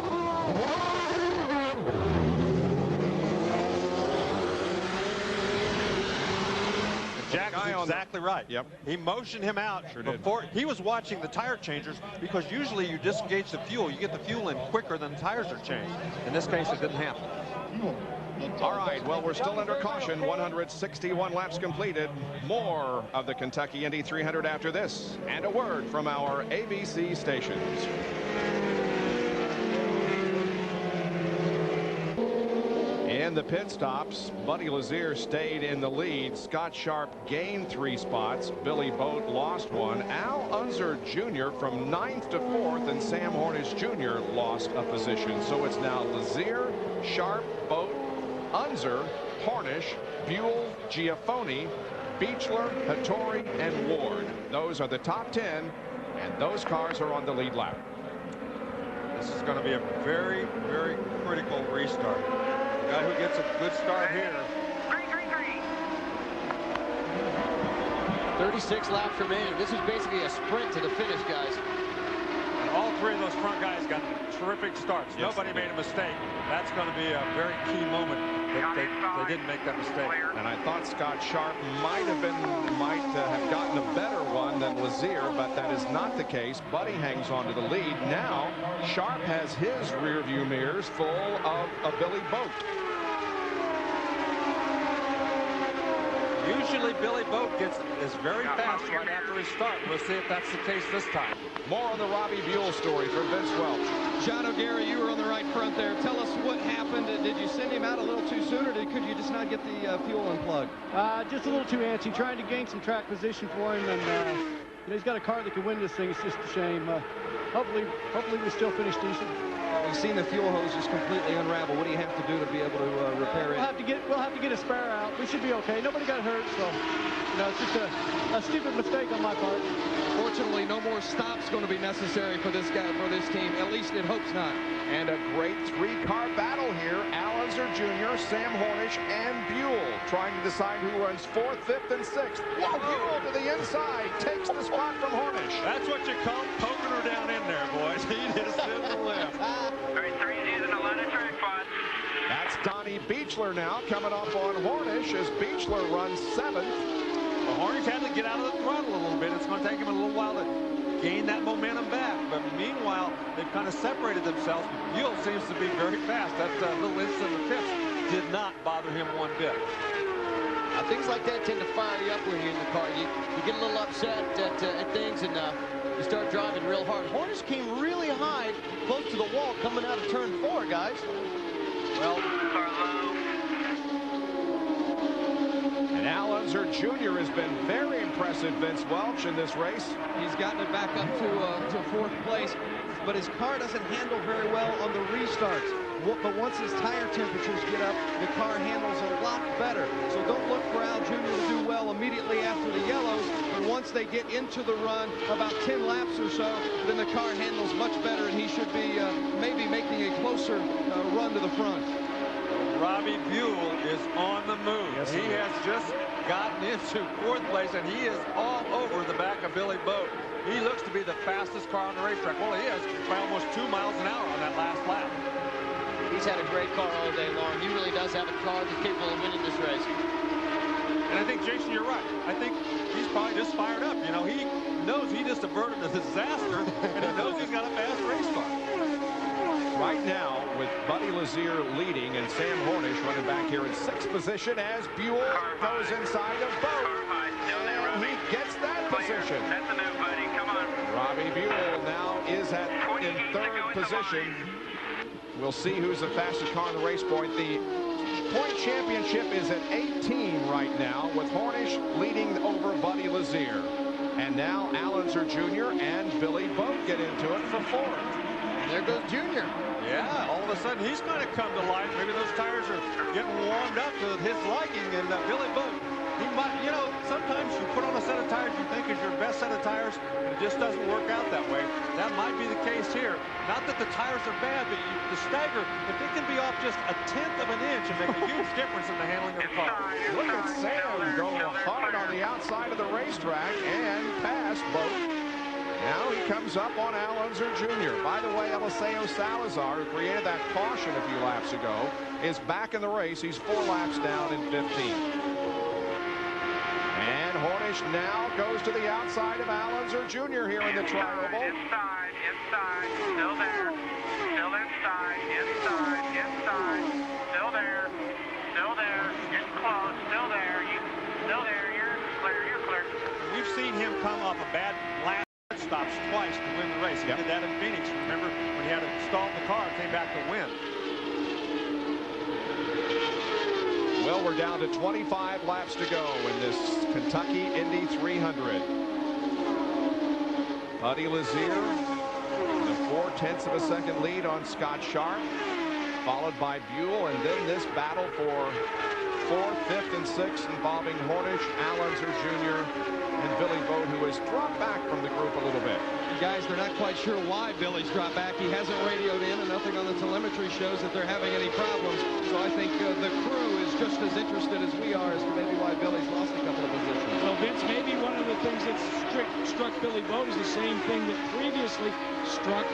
Jack is exactly right. Yep. He motioned him out before. He was watching the tire changers because usually you disengage the fuel. You get the fuel in quicker than the tires are changed. In this case, it didn't happen. All right, well, we're still under caution. 161 laps completed. More of the Kentucky Indy 300 after this. And a word from our ABC stations. In the pit stops, Buddy Lazier stayed in the lead. Scott Sharp gained 3 spots. Billy Boat lost 1. Al Unser Jr. from 9th to 4th, and Sam Hornish Jr. lost a position. So it's now Lazier, Sharp, Boat, Unser, Hornish, Buell, Giafoni, Beechler, Hattori, and Ward. Those are the top 10, and those cars are on the lead lap. This is going to be a very, very critical restart. The guy who gets a good start here. 36 laps remaining. This is basically a sprint to the finish, guys. And all 3 of those front guys got terrific starts. Yes, Nobody made a mistake. That's going to be a very key moment that they didn't make that mistake. And I thought Scott Sharp might have gotten a better one than Lazier, but that is not the case. Buddy hangs on to the lead. Now Sharp has his rear view mirrors full of a Billy Boat. Usually Billy Boat is very fast right after his start. We'll see if that's the case this time. More on the Robbie Buell story from Vince Welch. John O'Gara, you were on the right front there. Tell us what happened. Did you send him out a little too soon, or could you just not get the fuel unplugged? Just a little too antsy, trying to gain some track position for him, and he's got a car that can win this thing. It's just a shame. Hopefully we still finish decent. We've seen the fuel hose just completely unravel. What do you have to do to be able to repair it? We'll have to get a spare out. We should be okay. Nobody got hurt, so it's just a stupid mistake on my part. Fortunately, no more stops going to be necessary for this team. At least it hopes not. And a great 3-car battle here. Al Unser Jr., Sam Hornish, and Buell trying to decide who runs 4th, 5th, and 6th. Whoa, Buell to the inside takes the spot from Hornish. That's what you call poking her down in there, boys. He just didn't lift. Very 3's using a lot of track spots. That's Donnie Beechler now coming up on Hornish as Beechler runs 7th. Well, Hornish had to get out of the throttle a little bit. It's going to take him a little while to gain that momentum back. But meanwhile, they've kind of separated themselves. Buell seems to be very fast. That little incident in the pits did not bother him one bit. Things like that tend to fire you up when you're in the car. You get a little upset at things, and you start driving real hard. Hornish came really high, close to the wall, coming out of turn 4, guys. Well, and Al Unser Jr. has been very impressive, Vince Welch, in this race. He's gotten it back up to 4th place, but his car doesn't handle very well on the restarts. But once his tire temperatures get up, the car handles a lot better. So don't look for Al Jr. to do well immediately after the yellows. But once they get into the run, about 10 laps or so, then the car handles much better, and he should be maybe making a closer run to the front. Robbie Buell is on the move. Yes, he has just gotten into 4th place, and he is all over the back of Billy Boat. He looks to be the fastest car on the racetrack. Well, he is by almost 2 miles an hour on that last lap. He's had a great car all day long. He really does have a car that's capable of winning this race. And I think, Jason, you're right. I think he's probably just fired up. You know, he knows he just averted a disaster, and he knows he's got a fast race car. Right now, with Buddy Lazier leading and Sam Hornish running back here in 6th position as Buell goes inside of Boat. And he gets that position. That's a move, buddy. Come on. Robbie Buell now is in 3rd position. We'll see who's the fastest car on the race point. The point championship is at 18 right now, with Hornish leading over Buddy Lazier. And now Al Unser Jr. and Billy Boat get into it for 4th. And there goes Junior. Yeah, all of a sudden he's going to come to life. Maybe those tires are getting warmed up to his liking, and Billy Boat, he might, sometimes you put on a set of tires you think is your best set of tires, and it just doesn't work out that way. That might be the case here. Not that the tires are bad, but the stagger, if it can be off just 1/10 of an inch, and make a huge difference in the handling of the car. Look at Sam go hard on the outside of the racetrack and past Boat. Now he comes up on Al Unser Jr. By the way, Eliseo Salazar, who created that caution a few laps ago, is back in the race. He's 4 laps down in 15th. And finish. Now goes to the outside of Lazier Jr. here in the tri-oval. Inside, still there. Still inside, still there. Getting close, still there. You're clear. We've seen him come off a bad last stops twice to win the race. He did that in Phoenix. Remember when he had to stall the car, came back to win. Well, we're down to 25 laps to go in this Kentucky Indy 300. Buddy Lazier, the 0.4 of a second lead on Scott Sharp, followed by Buell, and then this battle for 4th, 5th, and 6th involving Hornish, Lazier Jr., and Billy Vogt, who has dropped back from the group a little bit. Guys, they're not quite sure why Billy's dropped back. He hasn't radioed in, and nothing on the telemetry shows that they're having any problems. So I think the crew is just as interested as we are as to maybe why Billy's lost a couple of positions. Well, Vince, maybe one of the things that struck Billy Vogt is the same thing that previously struck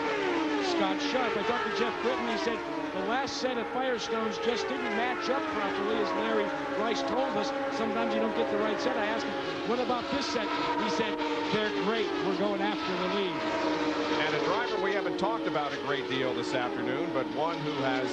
Scott Sharp. I talked to Jeff Britton. He said the last set of Firestones just didn't match up properly, as Larry Rice told us. Sometimes you don't get the right set. I asked him, what about this set? He said, they're great. We're going after the lead. And a driver we haven't talked about a great deal this afternoon, but one who has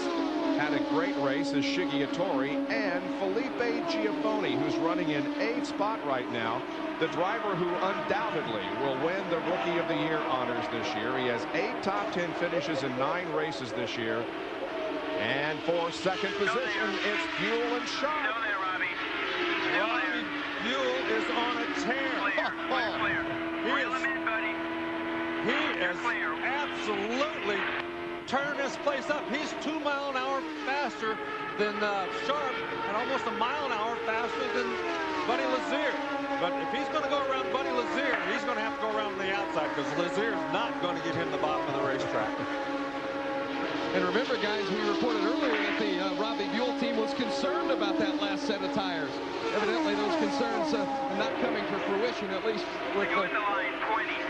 had a great race is Shiggy Hattori and Felipe Giafoni, who's running in 8th spot right now. The driver who undoubtedly will win the Rookie of the Year honors this year. He has 8 top 10 finishes in 9 races this year. And for second position, it's Buell and Sharp. Still there, Robbie. Robbie Buell is on a tear. Clear. Reel him in, buddy. He is absolutely turning this place up. He's 2 miles an hour faster than Sharp and almost a mile an hour faster than Buddy Lazier. But if he's going to go around Buddy Lazier, he's going to have to go around the outside because Lazier is not going to get him the bottom of the racetrack. And remember, guys, we reported earlier that the Robbie Buell team was concerned about that last set of tires. Evidently, those concerns are not coming to fruition, at least with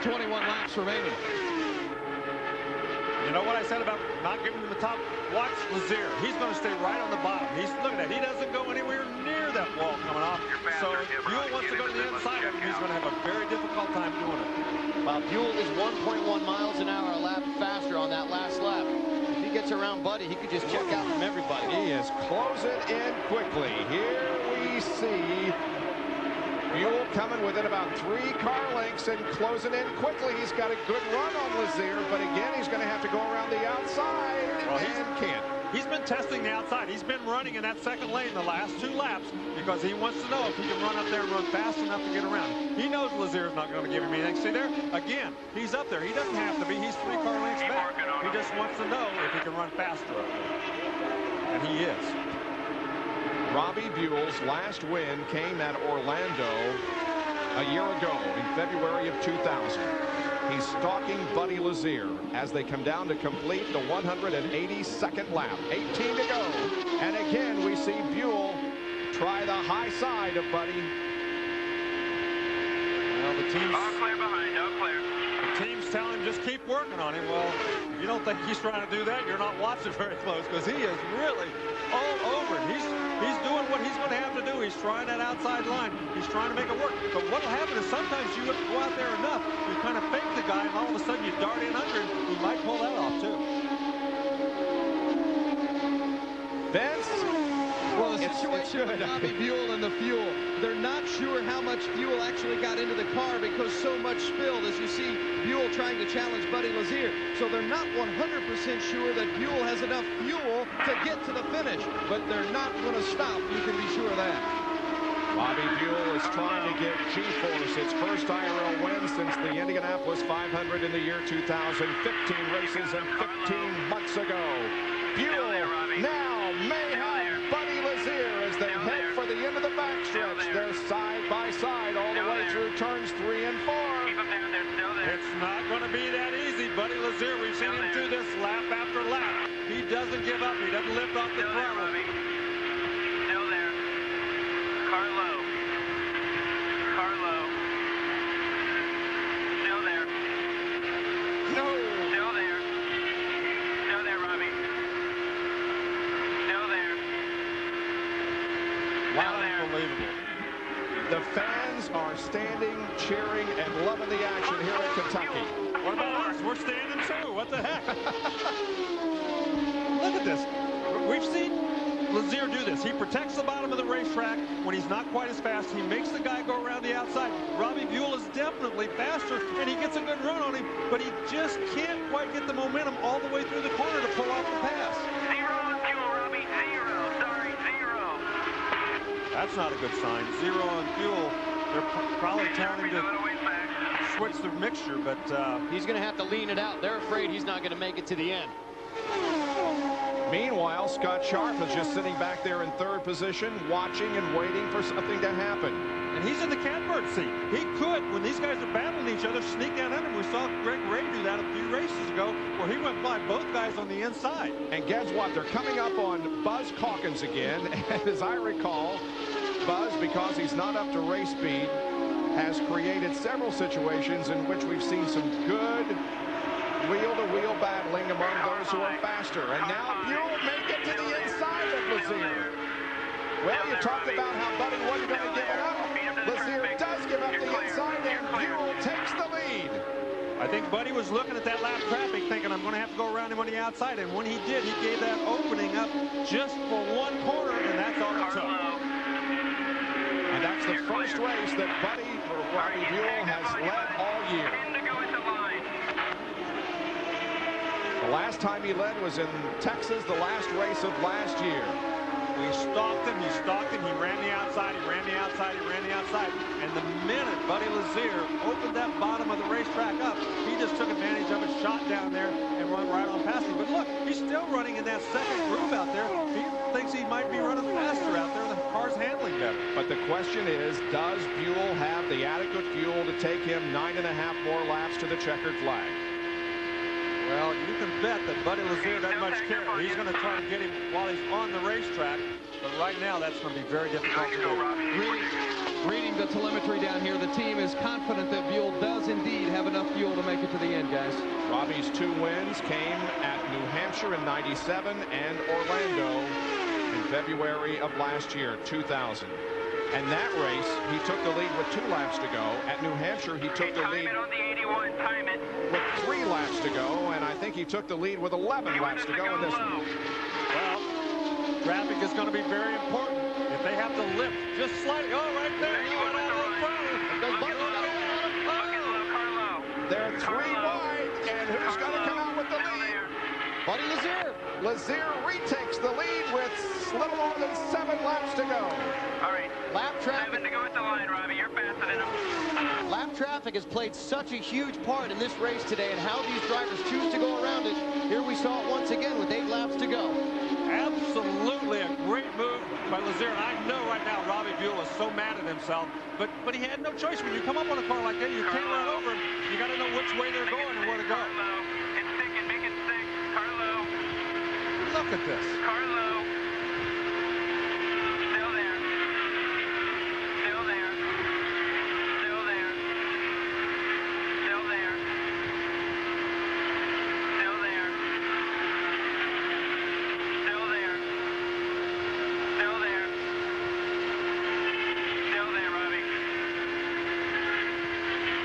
21 laps remaining. You know what I said about not giving him the top? Watch Lazier. He's going to stay right on the bottom. Look at that. He doesn't go anywhere near that wall coming off. So if Buell wants to go to the inside of him, he's going to have a very difficult time doing it. Well, Buell is 1.1 miles an hour a lap faster on that last lap. If he gets around Buddy, he could just check out from everybody. He is closing in quickly. Here we see Buell coming within about 3 car lengths and closing in quickly. He's got a good run on Lazier, but again, he's going to have to go around the outside and can't. He's been testing the outside. He's been running in that second lane the last 2 laps because he wants to know if he can run up there and run fast enough to get around. He knows Lazier's not going to give him anything. See there? Again, he's up there. He doesn't have to be. He's 3 car lengths back. He just wants to know if he can run faster up there. And he is. Robbie Buell's last win came at Orlando a year ago in February of 2000. He's stalking Buddy Lazier as they come down to complete the 182nd lap. 18 to go. And again, we see Buell try the high side of Buddy. Well, the team's all clear behind, all clear. The team's telling him just keep working on him. Well, if you don't think he's trying to do that, you're not watching very close because he is really all over it. He's doing what he's going to have to do. He's trying that outside line. He's trying to make it work. But what will happen is sometimes you go out there enough, you kind of fake the guy, and all of a sudden you dart in under him. He might pull that off, too. Vince? Well, the situation with Robbie Buell and the fuel, they're not sure how much fuel actually got into the car because so much spilled, as you see Buell trying to challenge Buddy Lazier. So they're not 100% sure that Buell has enough fuel to get to the finish, but they're not going to stop. You can be sure of that. Bobby Buell is trying to get G-Force its first IRL win since the Indianapolis 500 in the year 2000. 15 races and 15 months ago. Buell now may have Buddy Lazier as they head for the end of the backstretch. They're side by side all the way through turns 3 and 4. It's not going to be that easy. Buddy Lazier, we've seen him do this lap after lap. He doesn't give up. He doesn't lift off the throttle. Still there. Carlo. Still there. No. Still there. Still there, Robbie. Still there. Wow, unbelievable. The fans are standing, cheering, and loving the action here in Kentucky. What about us? We're standing too. What the heck? Look at this. We've seen Lazier do this. He protects the bottom of the racetrack when he's not quite as fast. He makes the guy go around the outside. Robbie Buell is definitely faster, and he gets a good run on him, but he just can't quite get the momentum all the way through the corner to pull off the pass. 0 on fuel, Robbie. 0. Sorry, 0. That's not a good sign. 0 on fuel. They're probably telling him to switch the mixture, but he's going to have to lean it out. They're afraid he's not going to make it to the end. Meanwhile, Scott Sharp is just sitting back there in third position, watching and waiting for something to happen. And he's in the catbird seat. He could, when these guys are battling each other, sneak down under him. We saw Greg Ray do that a few races ago, where he went by both guys on the inside. And guess what? They're coming up on Buzz Calkins again. And as I recall, Buzz, because he's not up to race speed, has created several situations in which we've seen some good wheel-to-wheel battling among those who are faster. And now Buell may get to the inside of Lazier. Well, you talked about how Buddy wasn't going to give it up. Lazier does give up the inside, and Buell takes the lead. I think Buddy was looking at that lap traffic thinking, I'm going to have to go around him on the outside. And when he did, he gave that opening up just for one corner, and that's all it took. And that's the first race that Buddy or Robbie Buell has led all year. The last time he led was in Texas, the last race of last year. We stalked him, he ran the outside, he ran the outside, he ran the outside. And the minute Buddy Lazier opened that bottom of the racetrack up, he just took advantage of it, shot down there, and run right on past him. But look, he's still running in that second groove out there. He thinks he might be running faster out there. The car's handling better. But the question is, does Buell have the adequate fuel to take him 9.5 more laps to the checkered flag? Well, you can bet that Buddy Lazier doesn't much care. He's going to try to get him while he's on the racetrack. But right now, that's going to be very difficult to do. Reading the telemetry down here, the team is confident that Buell does indeed have enough fuel to make it to the end, guys. Robbie's 2 wins came at New Hampshire in '97 and Orlando in February of last year, 2000. And that race, he took the lead with 2 laps to go. At New Hampshire, he took the lead with 3 laps to go, and I think he took the lead with 11 laps to go in this one. Well, traffic is going to be very important. If they have to lift just slightly, right there, you went out on front. They're 3 wide, and who's going to come out with the lead? Buddy Lazier. Lazier retakes the lead with a little more than 7 laps to go. All right. Lap traffic. 7 to go at the line, Robbie. You're faster than him. Lap traffic has played such a huge part in this race today and how these drivers choose to go around it. Here we saw it once again with 8 laps to go. Absolutely a great move by Lazier. And I know right now Robbie Buell is so mad at himself, but he had no choice. When you come up on a car like that, you can't run over him. You got to know which way they're going and where to go. It's sticking, make it stick. Carlo. Look at this. Carlo. Still there. Still there. Still there. Still there. Still there. Still there. Still there. Still there, Robbie.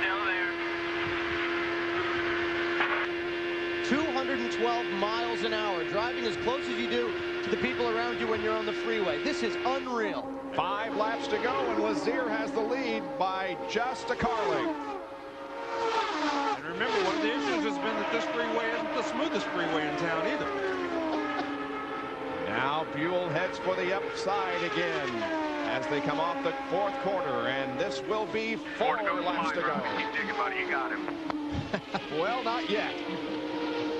Still there. 212 miles an hour, driving as close as you do to the people around you when you're on the freeway. This is unreal. 5 laps to go, and Lazier has the lead by just a car length. And remember, one of the issues has been that this freeway isn't the smoothest freeway in town either. Now Buell heads for the upside again as they come off the 4th quarter, and this will be 4 laps to go. Keep digging, buddy. You got him. Well, not yet.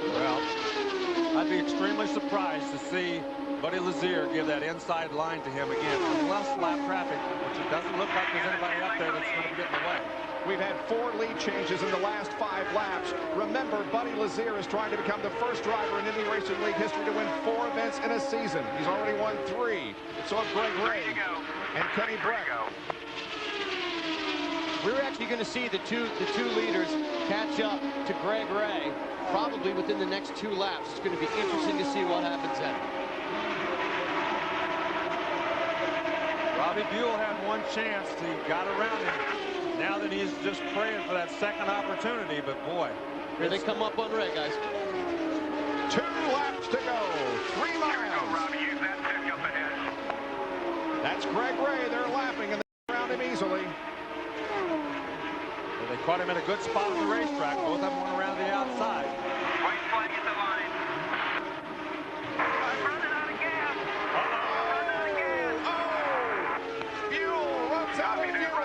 Well, I'd be extremely surprised to see Buddy Lazier give that inside line to him again, unless lap traffic, which it doesn't look like there's anybody up there that's going to get in the way. We've had 4 lead changes in the last 5 laps. Remember, Buddy Lazier is trying to become the first driver in Indy Racing League history to win 4 events in a season. He's already won 3. So have Greg Ray and Kenny Brett. We're actually going to see the two leaders catch up to Greg Ray probably within the next 2 laps. It's going to be interesting to see what happens then. Robbie Buell had one chance. He got around him. Now that he's just praying for that second opportunity, but boy. Here they come up on red, guys. 2 laps to go. 3 miles. Robbie, use that pickup ahead. That's Greg Ray. They're lapping and they around him easily. Well, they caught him in a good spot on the racetrack. Both of them went around the outside. White flag at the line. I'm running out of gas. Buell runs out of fuel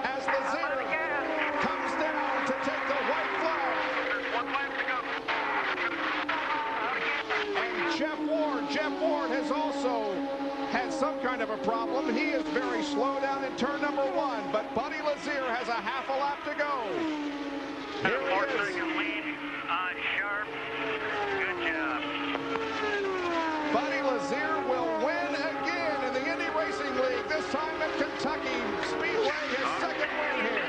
as Lazier comes down to take the white flag. There's 1 lap to go. And Jeff Ward has also had some kind of a problem. He is very slow down in turn number 1, but Buddy Lazier has a half a lap to go. Here he is. Second lead on Sharp. Good job. Buddy Lazier will win again in the Indy Racing League, this time at Kentucky Speedway, his second win here.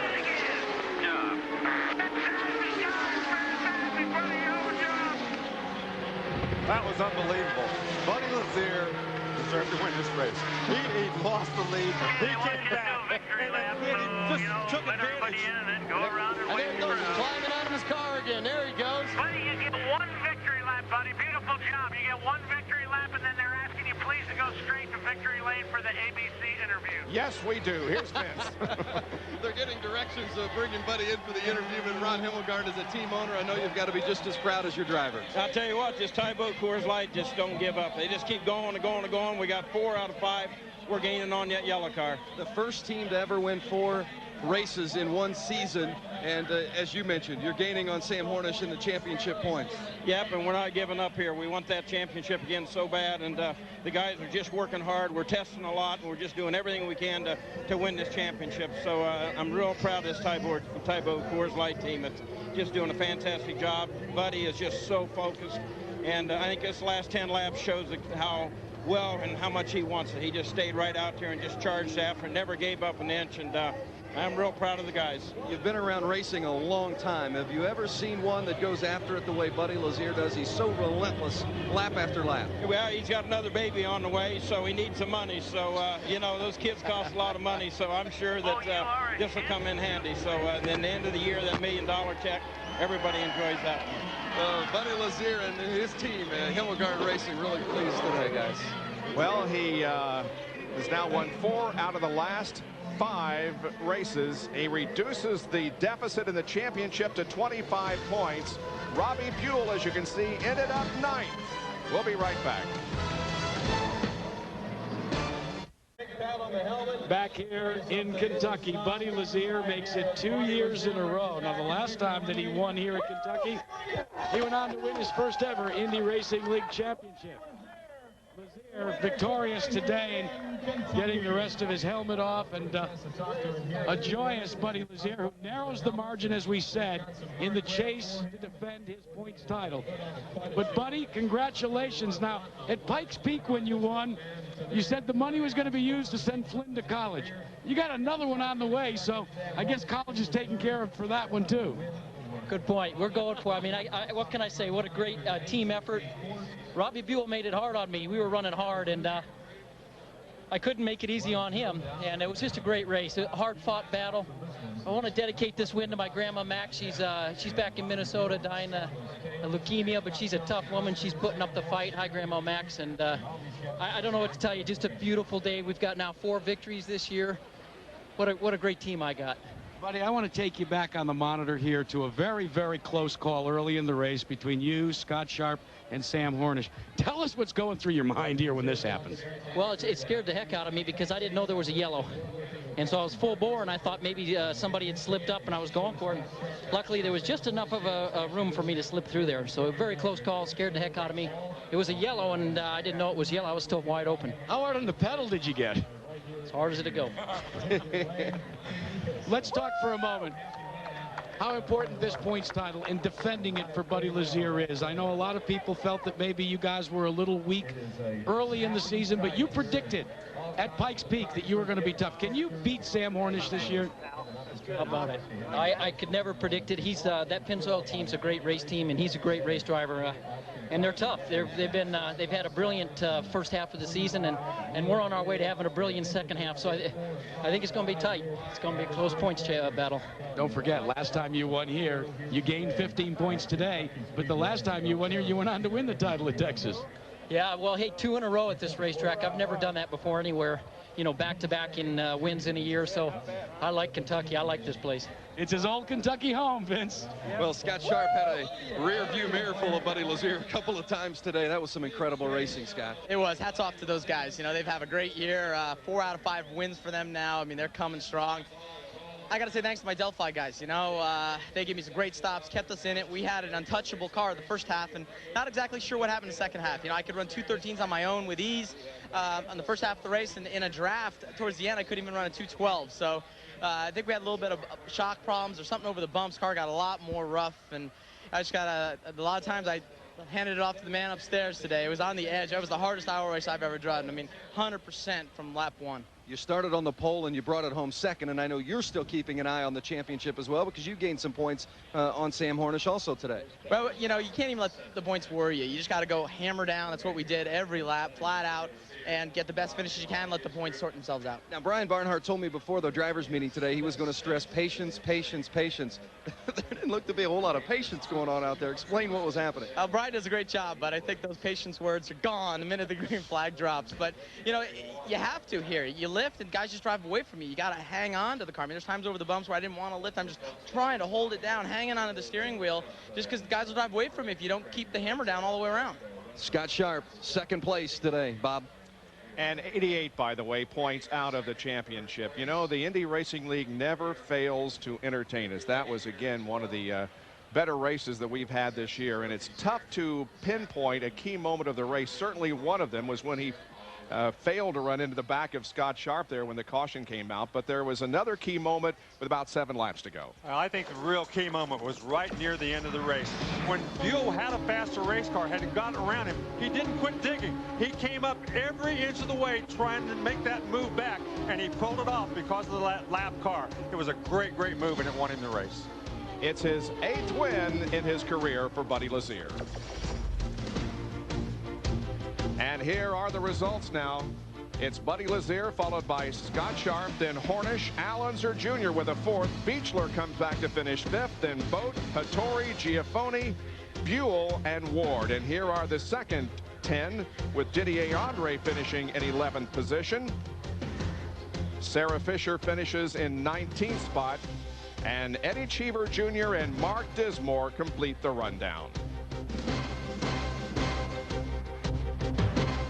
That was unbelievable. Buddy Lazier deserved to win this race. He lost the lead. He came back and just took advantage. And go around And there he goes, climbing out of his car again. There he goes. Buddy, you get 1 victory lap, buddy. Beautiful job. You get 1 victory lap, and then they're asking you please to go straight to victory lane for the ABC interview. Yes, we do. Here's Vince. They're getting directions of bringing Buddy in for the interview, but Ron Himmelgard, as a team owner, I know you've got to be just as proud as your driver. I'll tell you what, this Tybo Coors Light just don't give up. They just keep going and going and going. We got 4 out of 5. We're gaining on that yellow car. The first team to ever win 4 races in one season, and as you mentioned, you're gaining on Sam Hornish in the championship points. Yep, and we're not giving up here. We want that championship again so bad, and the guys are just working hard. We're testing a lot, and we're just doing everything we can to win this championship. So I'm real proud of this Tybo Coors Light team. It's just doing a fantastic job. Buddy is just so focused, and I think this last 10 laps shows how well and how much he wants it. He just stayed right out there and just charged after and never gave up an inch, and I'm real proud of the guys. You've been around racing a long time. Have you ever seen one that goes after it the way Buddy Lazier does? He's so relentless lap after lap. Well, he's got another baby on the way, so he needs some money. So, you know, those kids cost a lot of money, so I'm sure that this will come in handy. So then the end of the year, that $1 million check, everybody enjoys that. Buddy Lazier and his team, Himmelgard Racing, really pleased today, guys. Well, he has now won 4 out of the last 5 races. He reduces the deficit in the championship to 25 points. Robbie Buell, as you can see, ended up 9th. We'll be right back. Back here in Kentucky, Buddy Lazier makes it 2 years in a row. Now, the last time that he won here at Kentucky, he went on to win his first ever Indy Racing League championship. Lazier victorious today and getting the rest of his helmet off, and a joyous Buddy Lazier who narrows the margin, as we said, in the chase to defend his points title. But Buddy, congratulations. Now, at Pikes Peak when you won, you said the money was going to be used to send Flynn to college. You got another one on the way, so I guess college is taken care of for that one too. Good point. We're going for it. I mean, what can I say? What a great team effort. Robbie Buell made it hard on me. We were running hard, and I couldn't make it easy on him. And it was just a great race, a hard-fought battle. I want to dedicate this win to my grandma Max. She's back in Minnesota dying of leukemia, but she's a tough woman. She's putting up the fight. Hi, Grandma Max. And I don't know what to tell you. Just a beautiful day. We've got now 4 victories this year. What a great team I got. Buddy, I want to take you back on the monitor here to a very, very close call early in the race between you, Scott Sharp, and Sam Hornish. Tell us what's going through your mind here when this happens. Well, it scared the heck out of me because I didn't know there was a yellow. And so I was full bore, and I thought maybe somebody had slipped up, and I was going for it. Luckily, there was just enough of a room for me to slip through there. So a very close call, scared the heck out of me. It was a yellow, and I didn't know it was yellow. I was still wide open. How hard on the pedal did you get? As hard as it'd go. Let's talk for a moment how important this points title and defending it for Buddy Lazier is. I know a lot of people felt that maybe you guys were a little weak early in the season, but you predicted at Pikes Peak that you were going to be tough. Can you beat Sam Hornish this year? How about it? I could never predict it. That Pennzoil team's a great race team, and he's a great race driver. and they're tough. They've had a brilliant first half of the season, and we're on our way to having a brilliant second half. So I think it's going to be tight. It's going to be a close points battle. Don't forget, last time you won here, you gained 15 points today, but the last time you won here, you went on to win the title at Texas. Yeah, well, hey, 2 in a row at this racetrack. I've never done that before anywhere, you know, back-to-back in wins in a year. So I like Kentucky. I like this place. It's his old Kentucky home, Vince. Well, Scott Sharp had a rear view mirror full of Buddy Lazier a couple of times today. That was some incredible racing, Scott. It was. Hats off to those guys. You know, they've had a great year. 4 out of 5 wins for them now. I mean, they're coming strong. I got to say thanks to my Delphi guys. You know, they gave me some great stops, kept us in it. We had an untouchable car the first half, and not exactly sure what happened in the second half. You know, I could run 213s on my own with ease on the first half of the race, and in a draft towards the end, I couldn't even run a 212. So I think we had a little bit of shock problems or something over the bumps. Car got a lot more rough, and I just got a lot of times I handed it off to the man upstairs today. It was on the edge. That was the hardest IRL race I've ever driven. I mean, 100% from lap 1. You started on the pole and you brought it home second, and I know you're still keeping an eye on the championship as well because you gained some points on Sam Hornish also today. Well, you know, you can't even let the points worry you. You just got to go hammer down. That's what we did every lap, flat out, and get the best finishes you can, let the points sort themselves out. Now, Brian Barnhart told me before the drivers' meeting today he was going to stress patience, patience, patience. There didn't look to be a whole lot of patience going on out there. Explain what was happening. Brian does a great job, but I think those patience words are gone the minute the green flag drops. But, you know, you have to here. You lift, and guys just drive away from you. You got to hang on to the car. I mean, there's times over the bumps where I didn't want to lift. I'm just trying to hold it down, hanging onto the steering wheel, just because the guys will drive away from you if you don't keep the hammer down all the way around. Scott Sharp, second place today. Bob? And 88, by the way, points out of the championship. You know, the Indy Racing League never fails to entertain us. That was, again, one of the better races that we've had this year. And it's tough to pinpoint a key moment of the race. Certainly one of them was when he failed to run into the back of Scott Sharp there when the caution came out. But there was another key moment with about 7 laps to go. I think the real key moment was right near the end of the race. When Buell had a faster race car, had gotten around him, he didn't quit digging. He came up every inch of the way trying to make that move back, and he pulled it off because of the lap car. It was a great, great move, and it won him the race. It's his 8th win in his career for Buddy Lazier. And here are the results now. It's Buddy Lazier followed by Scott Sharp, then Hornish, Allenser Jr. with a 4th. Beechler comes back to finish 5th, then Boat, Hattori, Giafoni, Buell, and Ward. And here are the second 10 with Didier Andre finishing in 11th position. Sarah Fisher finishes in 19th spot. And Eddie Cheever Jr. and Mark Dismore complete the rundown.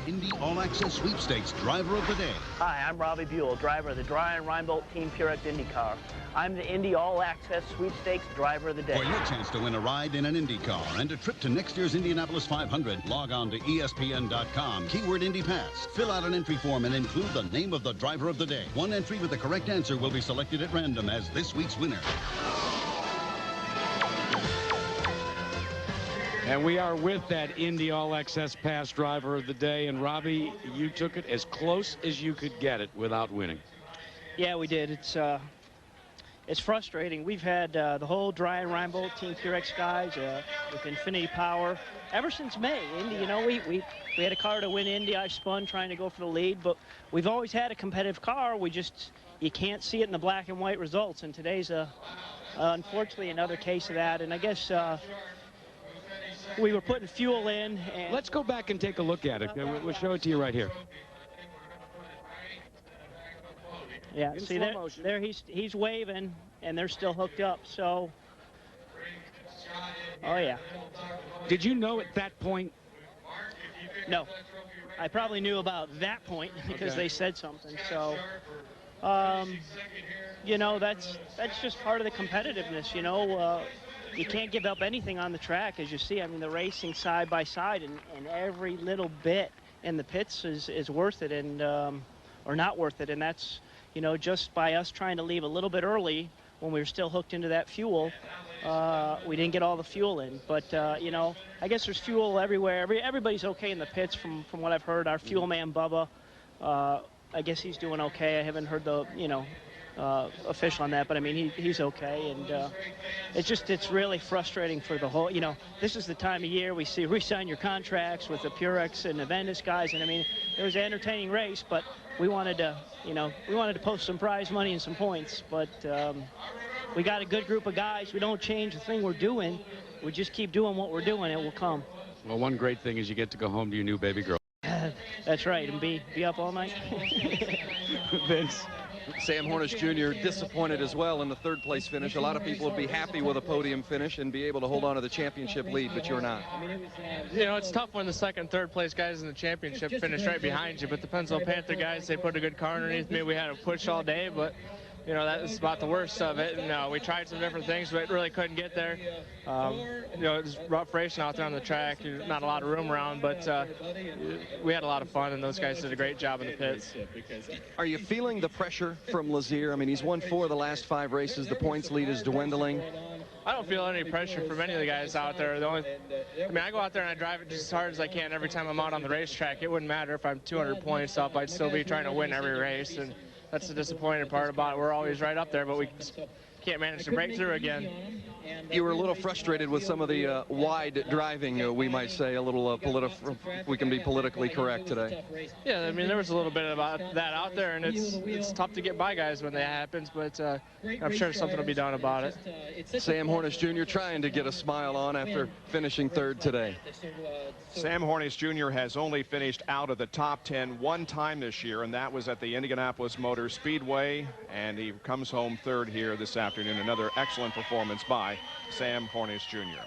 Indy All-Access Sweepstakes Driver of the Day. Hi, I'm Robbie Buell, driver of the Dry and Reinbolt Team Purex IndyCar. I'm the Indy All-Access Sweepstakes Driver of the Day. For your chance to win a ride in an Indy car and a trip to next year's Indianapolis 500, log on to ESPN.com, keyword Indy Pass. Fill out an entry form and include the name of the driver of the day. One entry with the correct answer will be selected at random as this week's winner. And we are with that Indy All-Access Pass Driver of the Day. And, Robbie, you took it as close as you could get it without winning. Yeah, we did. It's frustrating. We've had the whole Dry and Reinbolt Team Purex guys with Infinity Power ever since May. Indy, you know, we had a car to win Indy. I spun trying to go for the lead, but we've always had a competitive car. You can't see it in the black and white results, and today's unfortunately another case of that. And I guess we were putting fuel in. And let's go back and take a look at it. We'll show it to you right here. Yeah, see there he's waving, and they're still hooked up. So, oh yeah. Did you know at that point? No, I probably knew about that point because they said something. So, you know, that's just part of the competitiveness. You know, you can't give up anything on the track, as you see. I mean, the racing side by side, and every little bit in the pits is worth it, and or not worth it, and that's. You know, just by us trying to leave a little bit early when we were still hooked into that fuel, we didn't get all the fuel in. But, you know, I guess there's fuel everywhere. Everybody's okay in the pits from what I've heard. Our fuel man, Bubba, I guess he's doing okay. I haven't heard the official on that, but I mean, he's okay, and it's really frustrating for the whole, this is the time of year we see re-sign your contracts with the Purex and the Aventus guys, and I mean, it was an entertaining race, but we wanted to, we wanted to post some prize money and some points, but we got a good group of guys. We don't change the thing we're doing. We just keep doing what we're doing. It will come. Well, one great thing is you get to go home to your new baby girl. That's right, and be up all night. Vince. Sam Hornish Jr. disappointed as well in the third place finish. A lot of people would be happy with a podium finish and be able to hold on to the championship lead, but you're not. It's tough when the second, third place guys in the championship finish right behind you, but the Pensacola Panther guys, they put a good car underneath me. We had to push all day, but that was about the worst of it. And we tried some different things, but really couldn't get there. It was rough racing out there on the track. Not a lot of room around, but we had a lot of fun, and those guys did a great job in the pits. Are you feeling the pressure from Lazier? I mean, he's won 4 of the last 5 races. The points lead is dwindling. I don't feel any pressure from any of the guys out there. I go out there and I drive it just as hard as I can every time I'm out on the racetrack. It wouldn't matter if I'm 200 points up. I'd still be trying to win every race, and that's the disappointing part about it. We're always right up there, but we can't manage to break through again. You were a little frustrated with some of the wide driving, we might say, a little we can be politically correct today. Yeah, I mean, there was a little bit about that out there, and it's tough to get by guys when that happens, but I'm sure something will be done about it. Sam Hornish Jr. trying to get a smile on after finishing third today. Sam Hornish Jr. has only finished out of the top 10 one time this year, and that was at the Indianapolis Motor Speedway, and he comes home third here this afternoon. Another excellent performance by Sam Hornish Jr.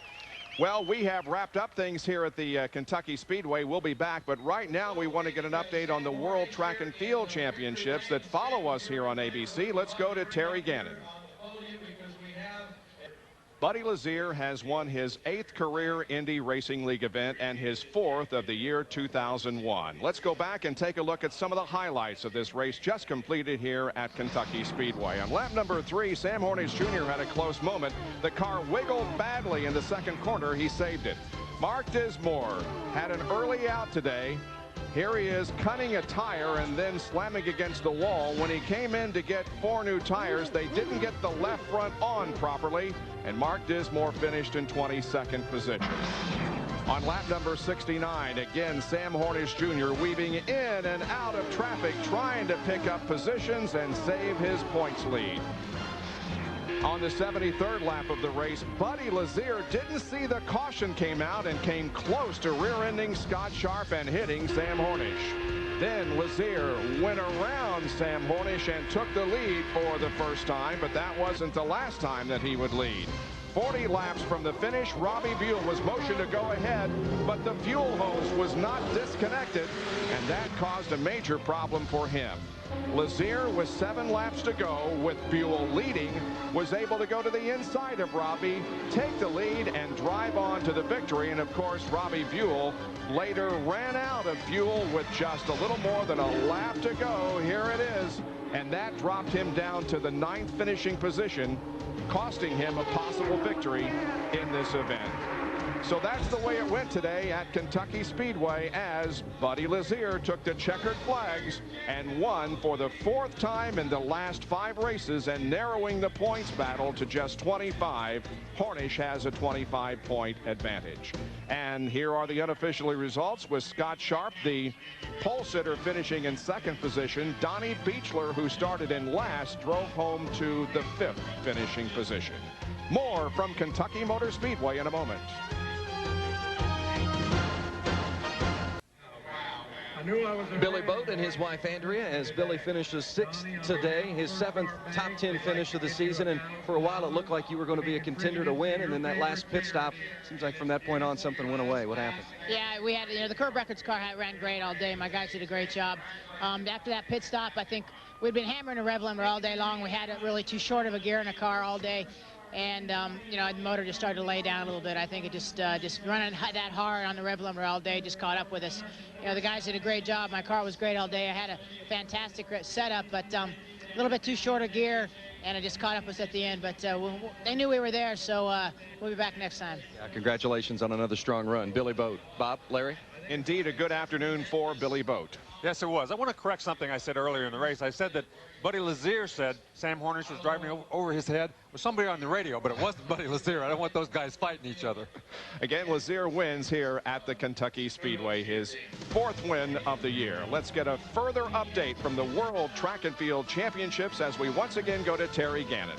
Well, we have wrapped up things here at the Kentucky Speedway. We'll be back, but right now we want to get an update on the World Track and Field Championships that follow us here on ABC. Let's go to Terry Gannon. Buddy Lazier has won his 8th career Indy Racing League event and his 4th of the year 2001. Let's go back and take a look at some of the highlights of this race just completed here at Kentucky Speedway. On lap number 3, Sam Hornish Jr. had a close moment. The car wiggled badly in the second corner. He saved it. Mark Dismore had an early out today. Here he is cutting a tire and then slamming against the wall. When he came in to get 4 new tires, they didn't get the left front on properly, and Mark Dismore finished in 22nd position. On lap number 69, again, Sam Hornish Jr. weaving in and out of traffic, trying to pick up positions and save his points lead. On the 73rd lap of the race, Buddy Lazier didn't see the caution came out and came close to rear-ending Scott Sharp and hitting Sam Hornish. Then Lazier went around Sam Hornish and took the lead for the first time, but that wasn't the last time that he would lead. 40 laps from the finish, Robbie Buell was motioned to go ahead, but the fuel hose was not disconnected, and that caused a major problem for him. Lazier, with 7 laps to go, with Buell leading, was able to go to the inside of Robbie, take the lead, and drive on to the victory. And of course, Robbie Buell later ran out of fuel with just a little more than a lap to go. Here it is. And that dropped him down to the 9th finishing position, costing him a possible victory in this event. So that's the way it went today at Kentucky Speedway, as Buddy Lazier took the checkered flags and won for the 4th time in the last 5 races, and narrowing the points battle to just 25. Hornish has a 25-point advantage. And here are the unofficial results, with Scott Sharp, the pole sitter, finishing in 2nd position. Donnie Beechler, who started in last, drove home to the 5th finishing position. More from Kentucky Motor Speedway in a moment. Billy Boat and his wife Andrea, as Billy finishes 6th today, his 7th top 10 finish of the season, and for a while it looked like you were going to be a contender to win, and then that last pit stop, seems like from that point on something went away. What happened? Yeah, we had, the Curb Records car ran great all day. My guys did a great job. After that pit stop, I think we'd been hammering a rev limiter all day long. We had it really too short of a gear in the car all day. And, the motor just started to lay down a little bit. I think it just running that hard on the rev limiter all day just caught up with us. The guys did a great job. My car was great all day. I had a fantastic setup, but a little bit too short of gear, and it just caught up with us at the end. But they knew we were there, so we'll be back next time. Yeah, congratulations on another strong run. Billy Boat. Bob, Larry? Indeed, a good afternoon for Billy Boat. Yes, it was. I want to correct something I said earlier in the race. I said that Buddy Lazier said Sam Hornish was driving over his head with somebody on the radio, but it wasn't Buddy Lazier. I don't want those guys fighting each other. Again, Lazier wins here at the Kentucky Speedway, his 4th win of the year. Let's get a further update from the World Track and Field Championships as we once again go to Terry Gannon.